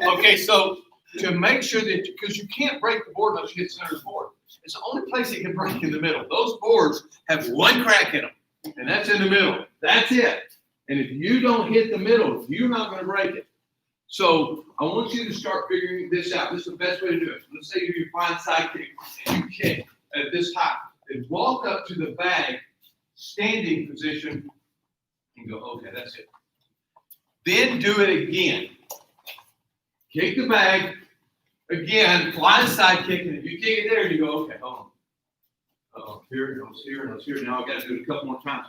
No. Okay, so to make sure that, because you can't break the board unless you hit center of the board. It's the only place it can break in the middle. Those boards have one crack in them, and that's in the middle. That's it. And if you don't hit the middle, you're not going to break it. So I want you to start figuring this out. This is the best way to do it. Let's say you're flying side kick, and you kick at this height. If Then walk up to the bag, standing position, and go, okay, that's it. Then do it again. Kick the bag, again, flying side kick, and if you kick it there, you go, okay, hold on. Here, and I was here, and I was here. Now I've got to do it a couple more times.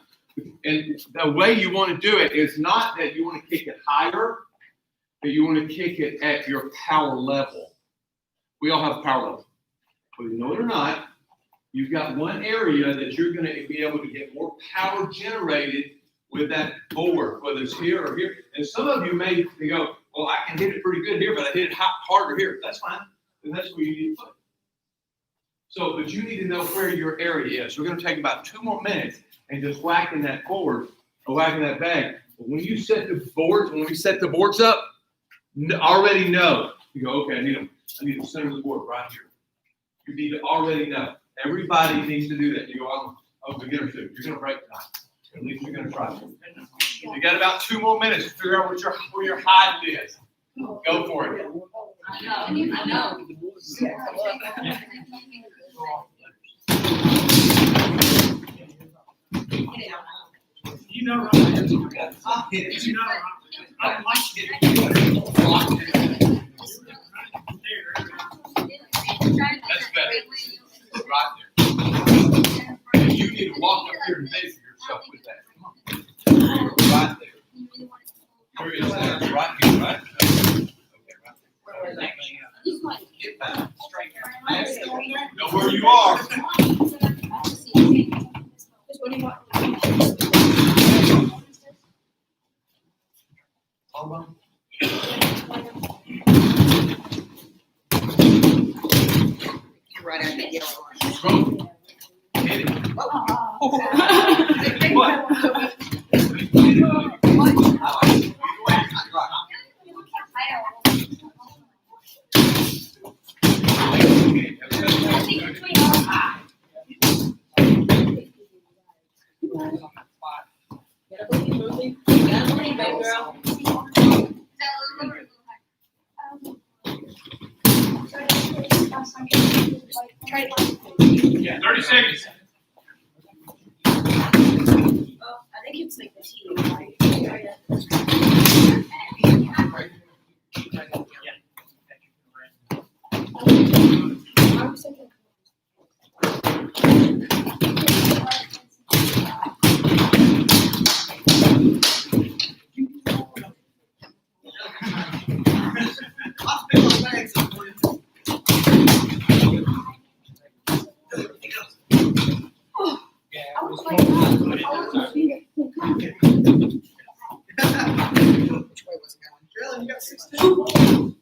And the way you want to do it is not that you want to kick it higher, but you want to kick it at your power level. We all have power level. Whether you know it or not, you've got one area that you're going to be able to get more power generated with that board, whether it's here or here. And some of you may go, well, I can hit it pretty good here, but I hit it harder here. That's fine. And that's where you need to put it. So, but you need to know where your area is. We're going to take about 2 more minutes and just whacking that board or whacking that bag. But when you set the boards, when we set the boards up, already know. You go, okay, I need the center of the board right here. You need to already know. Everybody needs to do that. You go, oh, beginner two. You're going to break tonight. At least you're going to try. You got about 2 more minutes to figure out where your height is. Go for it. I know. You know, I'll hit it. You know, I like to get it. That's better. Right there. And you need to walk up here and measure yourself with that. Come on. Right there. Where is that? Right here, right? Okay, right there. Get back. Know where you are. Right after you get on. Throw. Hit it. Yeah, 30 seconds. I think it's like the tea, right? I'll pick my bags up for you. Which way was it going? Carolyn, you got 16?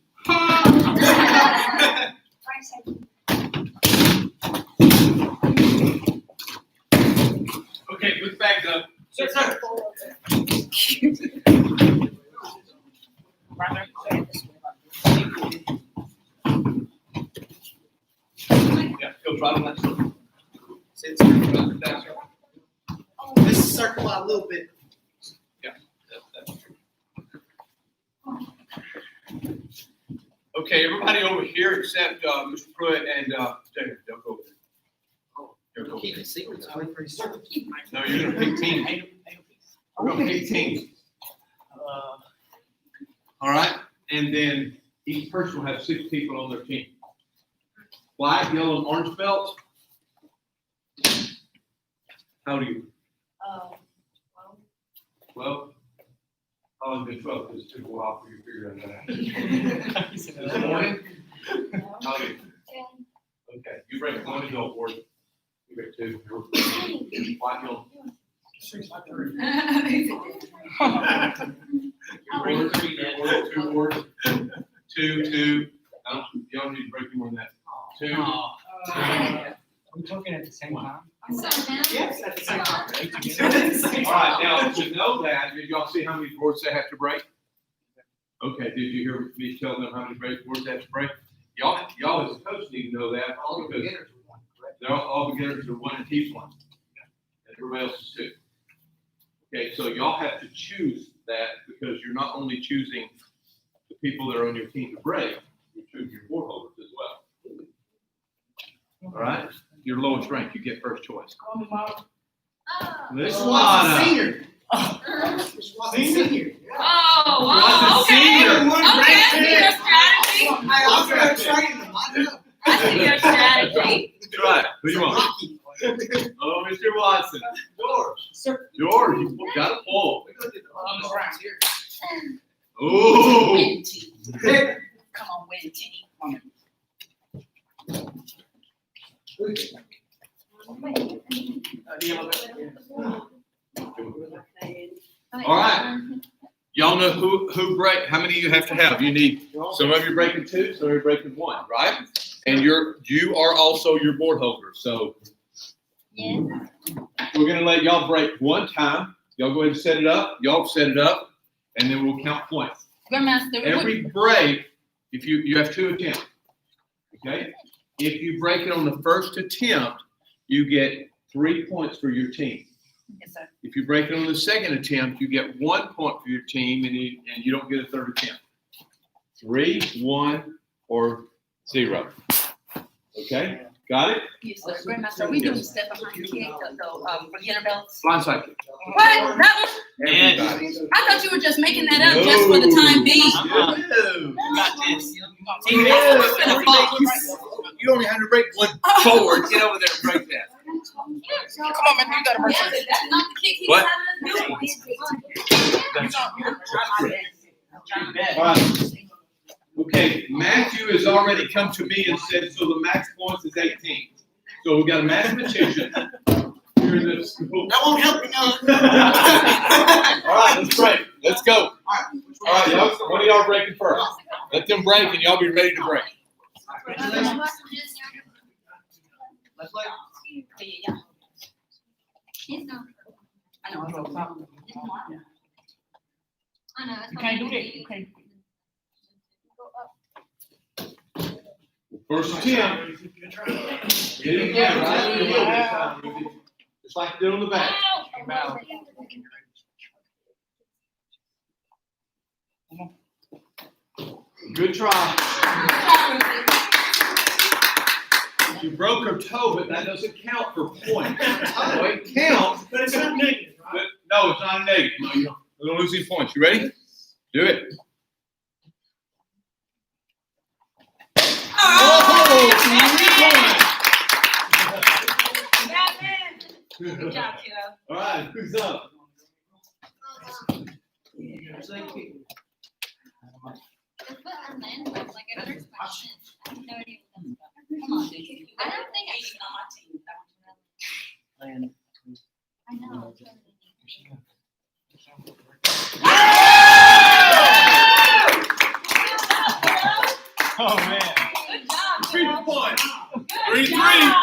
Okay, put the bags up. Sir, sir. Yeah, goes right on that circle. This is circle out a little bit. That's true. Okay, everybody over here except Mr. Pruitt and Jacob, don't go over there. Don't go over Keep there. it secret. It's only pretty certain. No, you're gonna pick teams. We're gonna pick teams. All right, and then each person will have 6 people on their team. Black, yellow, and orange belt. How do you? 12? How long did 12? Because it took a while for you to figure that out. This morning? How do you? Okay, you break 1 adult board. You break 2. Black, yellow. You break 3 boards, 2 boards. 2. You don't need to break more than that. 2. Are we talking at the same time? Yes, at the same time. All right, now to know that, did y'all see how many boards they have to break? Okay, did you hear me tell them how many boards they have to break? Y'all as a coach need to know that. All the because beginners are one, correct? they're all beginners are 1 and he's 1. And everybody else is 2. Okay, so y'all have to choose that because you're not only choosing the people that are on your team to break, you're choosing your board holders as well. All right? your lowest rank, you get first choice. Miss Miss Watson Lana. Senior. Miss Watson Senior. Oh, okay. Senior. Okay, I see your strategy. I was gonna train them, I know. I see your strategy. That's right. Who you want? Rocky. Oh, Mr. Watson. George. George, you got a pull. We're gonna get the arms around here. Ooh. Win team. Come on, win team. All right. Y'all know who break, how many you have to have? You need, some of you breaking two, some of you breaking one, right? And you are also your board holder. So Yes. we're gonna let y'all break one time. Y'all go ahead and set it up. Y'all set it up, and then we'll count points. Grandmaster, Every break, if you have 2 attempts, okay? If you break it on the first attempt, you get 3 points for your team. Yes, sir. If you break it on the second attempt, you get 1 point for your team, and you don't get a third attempt. 3, 1, or 0. Okay, got it? Yes, sir. Grandmaster, are we doing step behind kick, the beginner belts? Blindside kick. What? That was, Everybody. I thought you were just making that up just for the time being. You only have to break one forward. Get over there and break that. Come on, man, you gotta break it. That's not the kick he was What? having to do. All right. Okay, Matthew has already come to me and said, so the max points is 18. So we've got a mathematician here in this school. That won't help me none. All right, let's break. Let's go. All right, y'all, one of y'all breaking first. Let them break and y'all be ready to break. Let's play. I know, You can't do that. You can't. First attempt. Get it again, right? Just like you did on the back. Good try. You broke her toe, but that doesn't count for points. So it counts. But it's not negative, But no, it's not a negative. No, you don't. We're gonna lose these points. You ready? Do it. Good job, kiddo. All right, who's up? Come on, dude. I don't think I should on my team. I know. Oh, man. Good job, 3 kiddo. points. Good 3-3. job.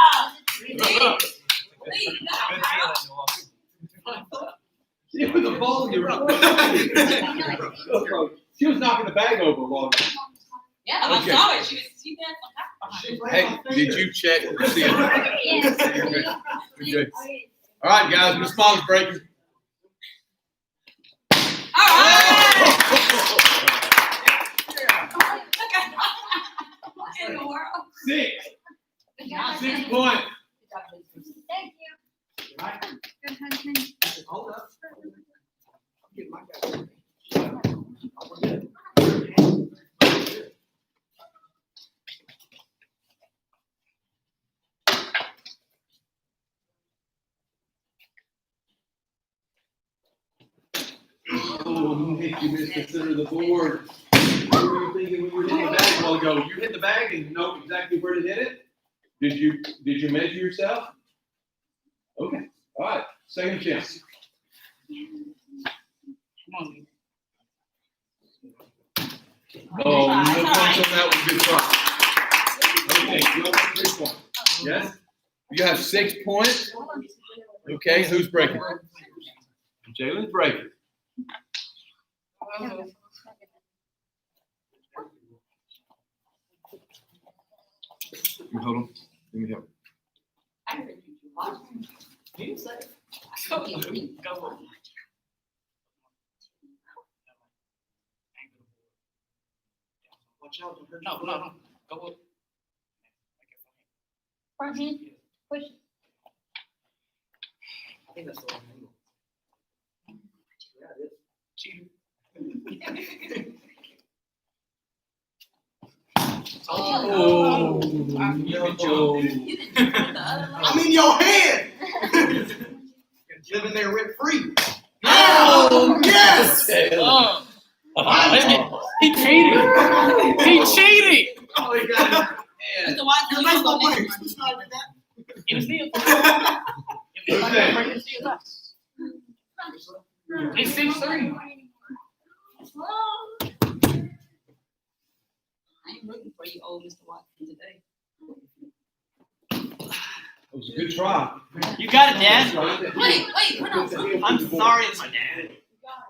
See, with the ball, you're up. She was knocking the bag over while. Yeah, I Okay. saw it. She did that. Hey, did you check to see it? Yes. Good. All right, guys, Miss Molly's breaking. All right. In the world. 6. Good job. 6 points. Thank you. Good husband. Hold up. Get my guy. Oh, Nick, you missed the center of the board. What were you thinking when you hit the bag a while ago? You hit the bag and you know exactly where to hit it? Did you measure yourself? Okay, all right, second chance. Oh, no points on that one, good try. Okay, you have 3 points. Yes? You have 6 points? Okay, who's breaking? Jalen's breaking. Let me hold on. Let me help. Watch out. No. Go up. For him. Push. I think that's the one. Yeah, it is. Oh. Good job. You didn't put the other leg. I'm in your head. Living there rent free. Oh, yes. Oh. He cheated. He cheated. Oh, he got it. Mr. Watson, You're you nice, go my next boy. one. Who's not with that? It was still. It's 6-3. I ain't rooting for you, old Mr. Watson, today. It was a good try. You got it, Dad. Wait, hold on. I'm sorry, it's my dad.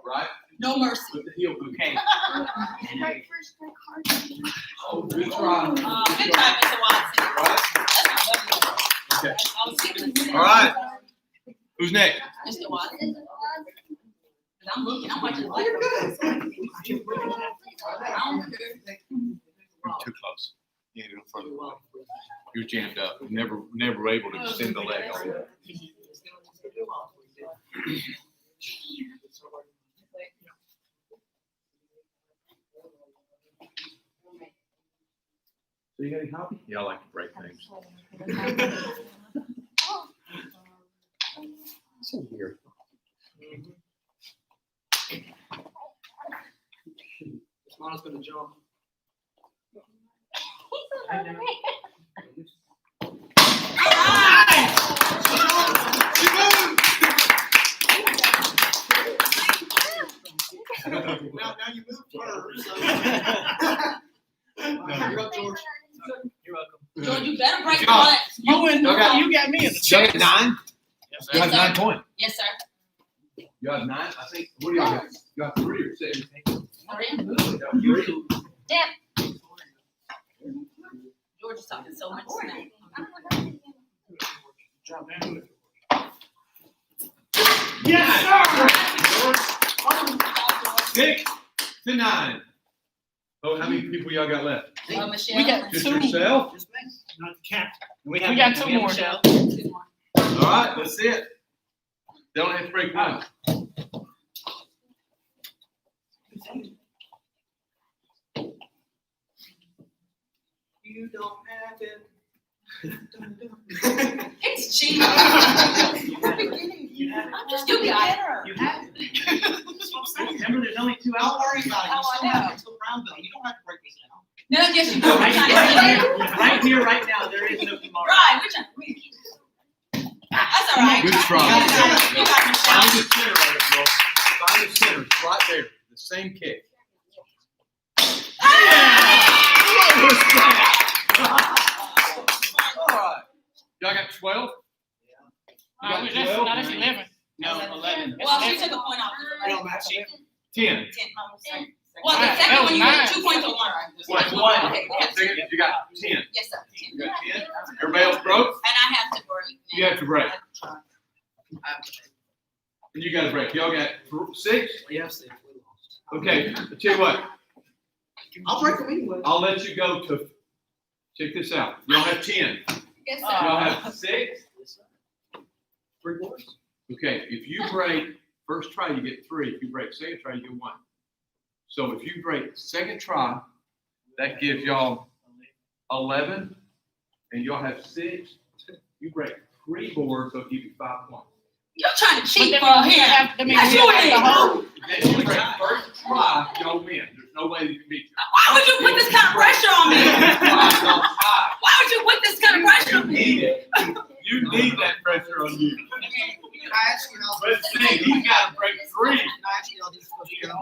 Right? No mercy. With the heel boot. Okay. Oh, good try. Good try, Mr. Watson. Right? That's not bad. Okay. I was skipping. All right. Who's next? Mr. Watson. I'm looking, I'm watching. You're too close. You need to go further away. You're jammed up. You're never able to extend the leg over. So you got any hobby? Yeah, I like to break things. So weird. Mama's gonna jump. Now you move first. You're up, George. You're welcome. George, you better break the John. butt. Okay. You got me in the You got 9? Yes, You got Yes, sir. 9 points. Yes, sir. You got 9? I think. What do y'all got? You got 3 or 6? Three. 3. George is talking so much smack. Yes, sir. 6-9. Oh, how many people y'all got left? Michelle. We got Just 2. yourself? Not the cat. We got 2 more. Michelle. 2 more. All right, that's it. They don't have to break time. You don't have it. It's cheating. You got it. You have it. Remember, there's only 2 Don't hours. worry about it. You Oh, I still have know. until round though. You don't have to break this now. No, yes, you do. Right here, right now, there is no tomorrow. Right, which that's all right. Good try. You got Michelle. Find the center of it, bro. Find the center. It's right there. The same kick. All right. Y'all got 12? No, that's 11. No, 11. Well, she took a point off. It don't matter. 10. Well, the That second was one, you nine. went 2 points or 1. What? One. Okay, we have to- Second, you got 10. yes, sir. You got 10? Everybody else broke? And I have to break. You have to break. And you got to break. Y'all got 6? Yes. Okay, I'll tell you what. I'll break them anyway. I'll let you go to, check this out. Y'all have 10. Yes, sir. Y'all have 6? 3 boards. Okay, if you break first try, you get 3. If you break second try, you get 1. So if you break second try, that gives y'all 11, and y'all have 6. You break 3 boards, so it'll give you 5 points. You're trying to cheat But for then we him. have to make Yes, you is. If you break first try, y'all win. There's no way you can beat you. Why would you put this kind of pressure on me? Y'all tie. Why would you put this kind of pressure You on me? need it. You need that pressure on you. Can I ask you now? But see, he's got to break 3. Can I ask you how these are supposed to go?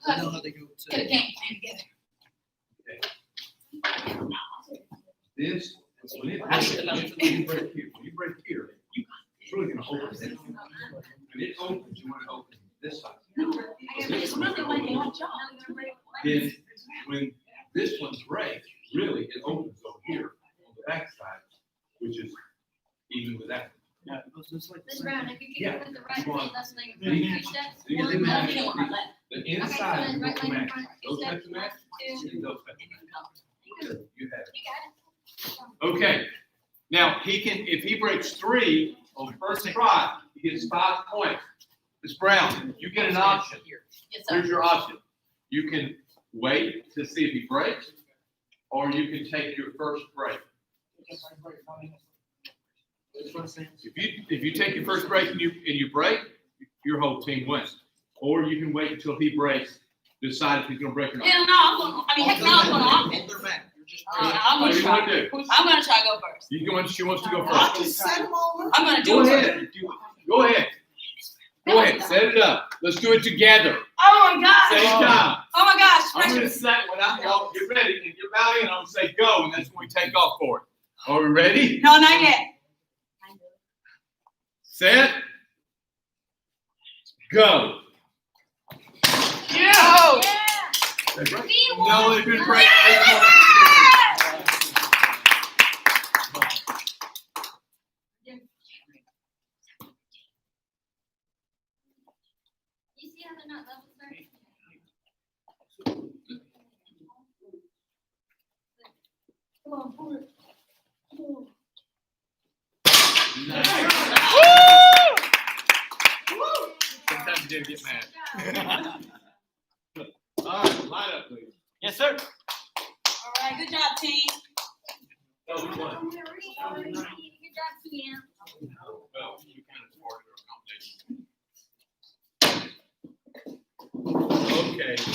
I know how they go Could have to. came together. This, when it breaks, when you break here, it's really gonna open it. When it opens, you want to open this side. It's really like my job. Then, when this one breaks, really, it opens over here on the back side, which is even with that. Yeah, it goes just like Miss Brown, if you Yeah. can get with the right Come on. hand, that's like Yeah. 3 steps. Yeah. One, Yeah. left, You don't want my left. The Okay, inside so then will right come leg in out. front, 2 Those steps, types of matches, 2. those types of matches. Good. You have it. You got it. Okay, Now, he can, if he breaks 3 on the first try, he gets 5 points. Ms. Brown, you get an option. Yes, sir. Here's your option. You can wait to see if he breaks, or you can take your first break. If you take your first break and you break, your whole team wins. Or you can wait until he breaks, decide if he's gonna break or not. Hell no, heck no, I'm gonna Hold their back. You're just. I'm What gonna do you wanna try. do? I'm gonna try to go first. She wants to go I first. just set them all. I'm gonna do Go it. ahead. Go ahead. Go ahead. Set it up. Let's do it together. Oh my Same gosh. time. Oh my gosh. I'm gonna set when y'all get ready and get ready, and I'm gonna say go, and that's when we take off for it. Are we ready? No, not yet. Set. Go. Yeah. No, they've been breaking. You see how they're not level, sir? Come on, forward. Sometimes you didn't get mad. All right, line up, please. Yes, sir. All right, good job, team. No, we won. Good job, Tian. Well, you kind of started our combination. Okay, so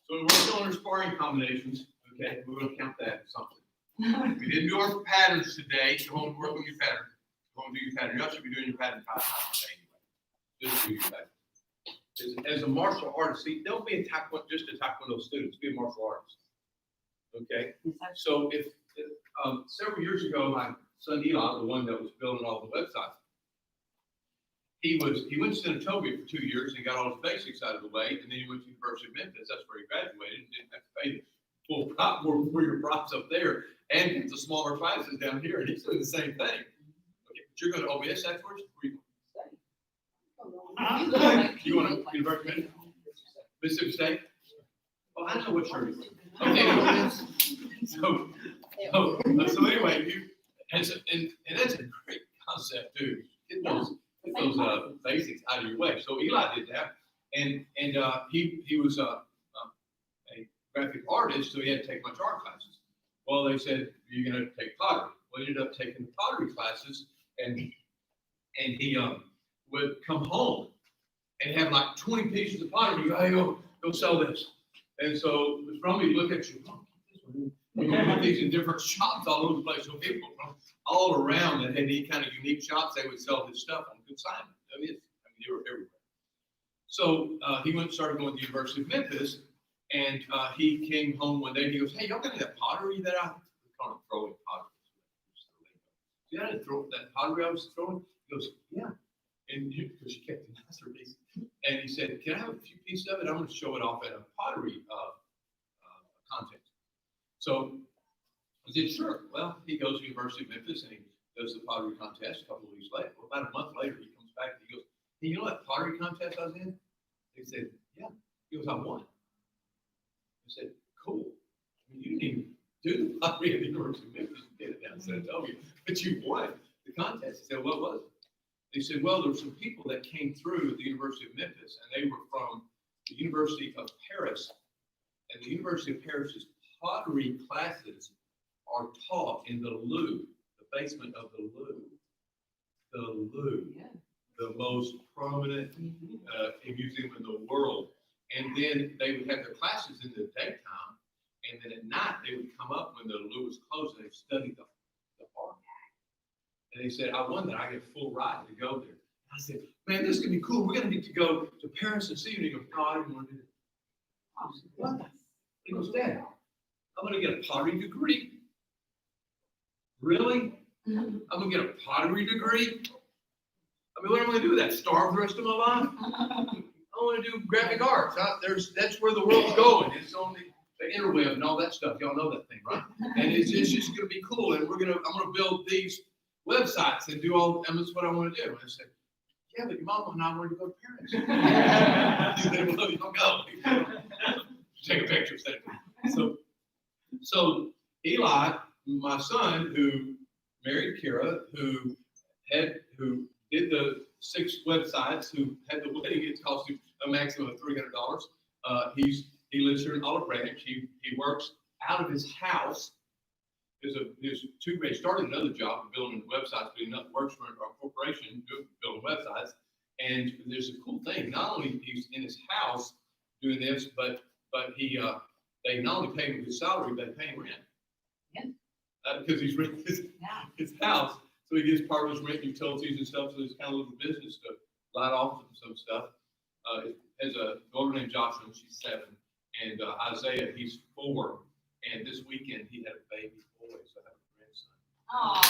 we're working on our sparring combinations. Okay, we're gonna count that as something. We didn't do our patterns today, so we'll work on your pattern. We're gonna do your pattern. You all should be doing your pattern 5 times a day anyway. Just do your pattern. As a martial artist, see, don't be a Taekwondo, just a Taekwondo student, be a martial artist. Okay? So if several years ago, my son Eli, the one that was building all the websites, he went to Senatobia for 2 years and got all his basics out of the way, and then he went to the University of Memphis. That's where he graduated and didn't have to pay the full prop for your props up there and get the smaller classes down here, and he's doing the same thing. Okay, but you're going to OBS afterwards? Where you You want to convert to Mississippi State? Well, I know what you're doing. Okay. So anyway, and that's a great concept too. Get those basics out of your way. So Eli did that, and he was a graphic artist, so he had to take much art classes. Well, they said you're going to take pottery. Well, he ended up taking the pottery classes, and he would come home and have like 20 pieces of pottery. You go, hey, go sell this. And so from me, look at you. We put these in different shops all over the place. So people from all around that had any kind of unique shops, they would sell his stuff on consignment. I mean, they were everywhere. So he went and started going to the University of Memphis, and he came home one day and he goes, hey, y'all got any of that pottery that I was throwing pottery? See, I didn't throw that pottery I was throwing? He goes, yeah. And because she kept the masterpiece. And he said, can I have a few pieces of it? I'm going to show it off at a pottery contest. So I said, sure. Well, he goes to the University of Memphis and he does the pottery contest a couple of weeks later. Well, about a month later, he comes back and he goes, hey, you know that pottery contest I was in? He said, yeah. He goes, I won. I said, cool. I mean, you didn't even do the pottery at the University of Memphis. You did it down in Senatobia, but you won the contest. He said, what was it? They said, well, there were some people that came through the University of Memphis, and they were from the University of Paris. And the University of Paris's pottery classes are taught in the Louvre, the basement of the Louvre. The Louvre, the most prominent museum in the world. And then they would have their classes in the daytime, and then at night they would come up when the Louvre was closed and they'd study the art. And they said, I won that. I get a full ride to go there. And I said, man, this is going to be cool. We're going to get to go to Paris and see you. And he goes, no, I didn't want to do that. I said, what? He goes, Dad, I'm going to get a pottery degree. Really? I'm going to get a pottery degree? I mean, what am I going to do with that? Starve the rest of my life? I want to do graphic arts. That's where the world's going. It's on the interweb and all that stuff. Y'all know that thing, right? And it's just going to be cool. And I'm going to build these websites and do all, and that's what I want to do. And I said, yeah, but your mom and I wanted to go to Paris. He said, well, you don't go. Take a picture, send it. So Eli, my son, who married Kira, who did the 6 websites, who had the wedding. It cost him a maximum of $300. He lives here in Olive Branch. He works out of his house. He started another job building websites, but he works for a corporation building websites. And there's a cool thing. Not only he's in his house doing this, but they not only pay him his salary, they pay him rent. Yeah. Because he's renting his house, so he gets part of his rent, utilities and stuff. So it's kind of a little business to light off some stuff. Has a daughter named Joshua, and she's 7, and Isaiah, he's 4. And this weekend he had a baby boy, so I have a grandson. Oh.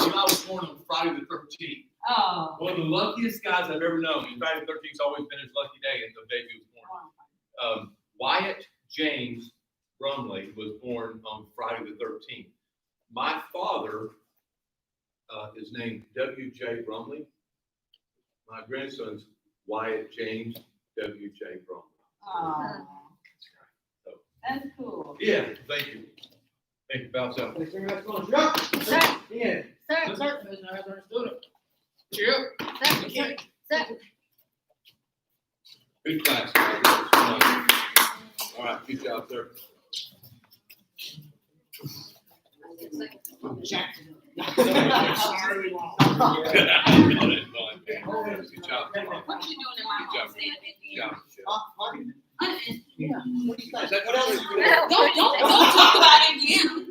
When I was born on Friday the 13th. Oh. One of the luckiest guys I've ever known. And Friday the 13th has always been his lucky day, and the baby was born. Wyatt James Brumley was born on Friday the 13th. My father is named W.J. Brumley. My grandson's Wyatt James W.J. Brumley. Oh. That's cool. Yeah, thank you. Thank you, Bounce out. Thanks very much, Coach. Sir. Yeah. Sir. Sir. Good class, guys. All right, good job, sir. Sorry. Good job. What you doing in my home? Good job. Yeah. What do you think? What else? Don't talk about it again.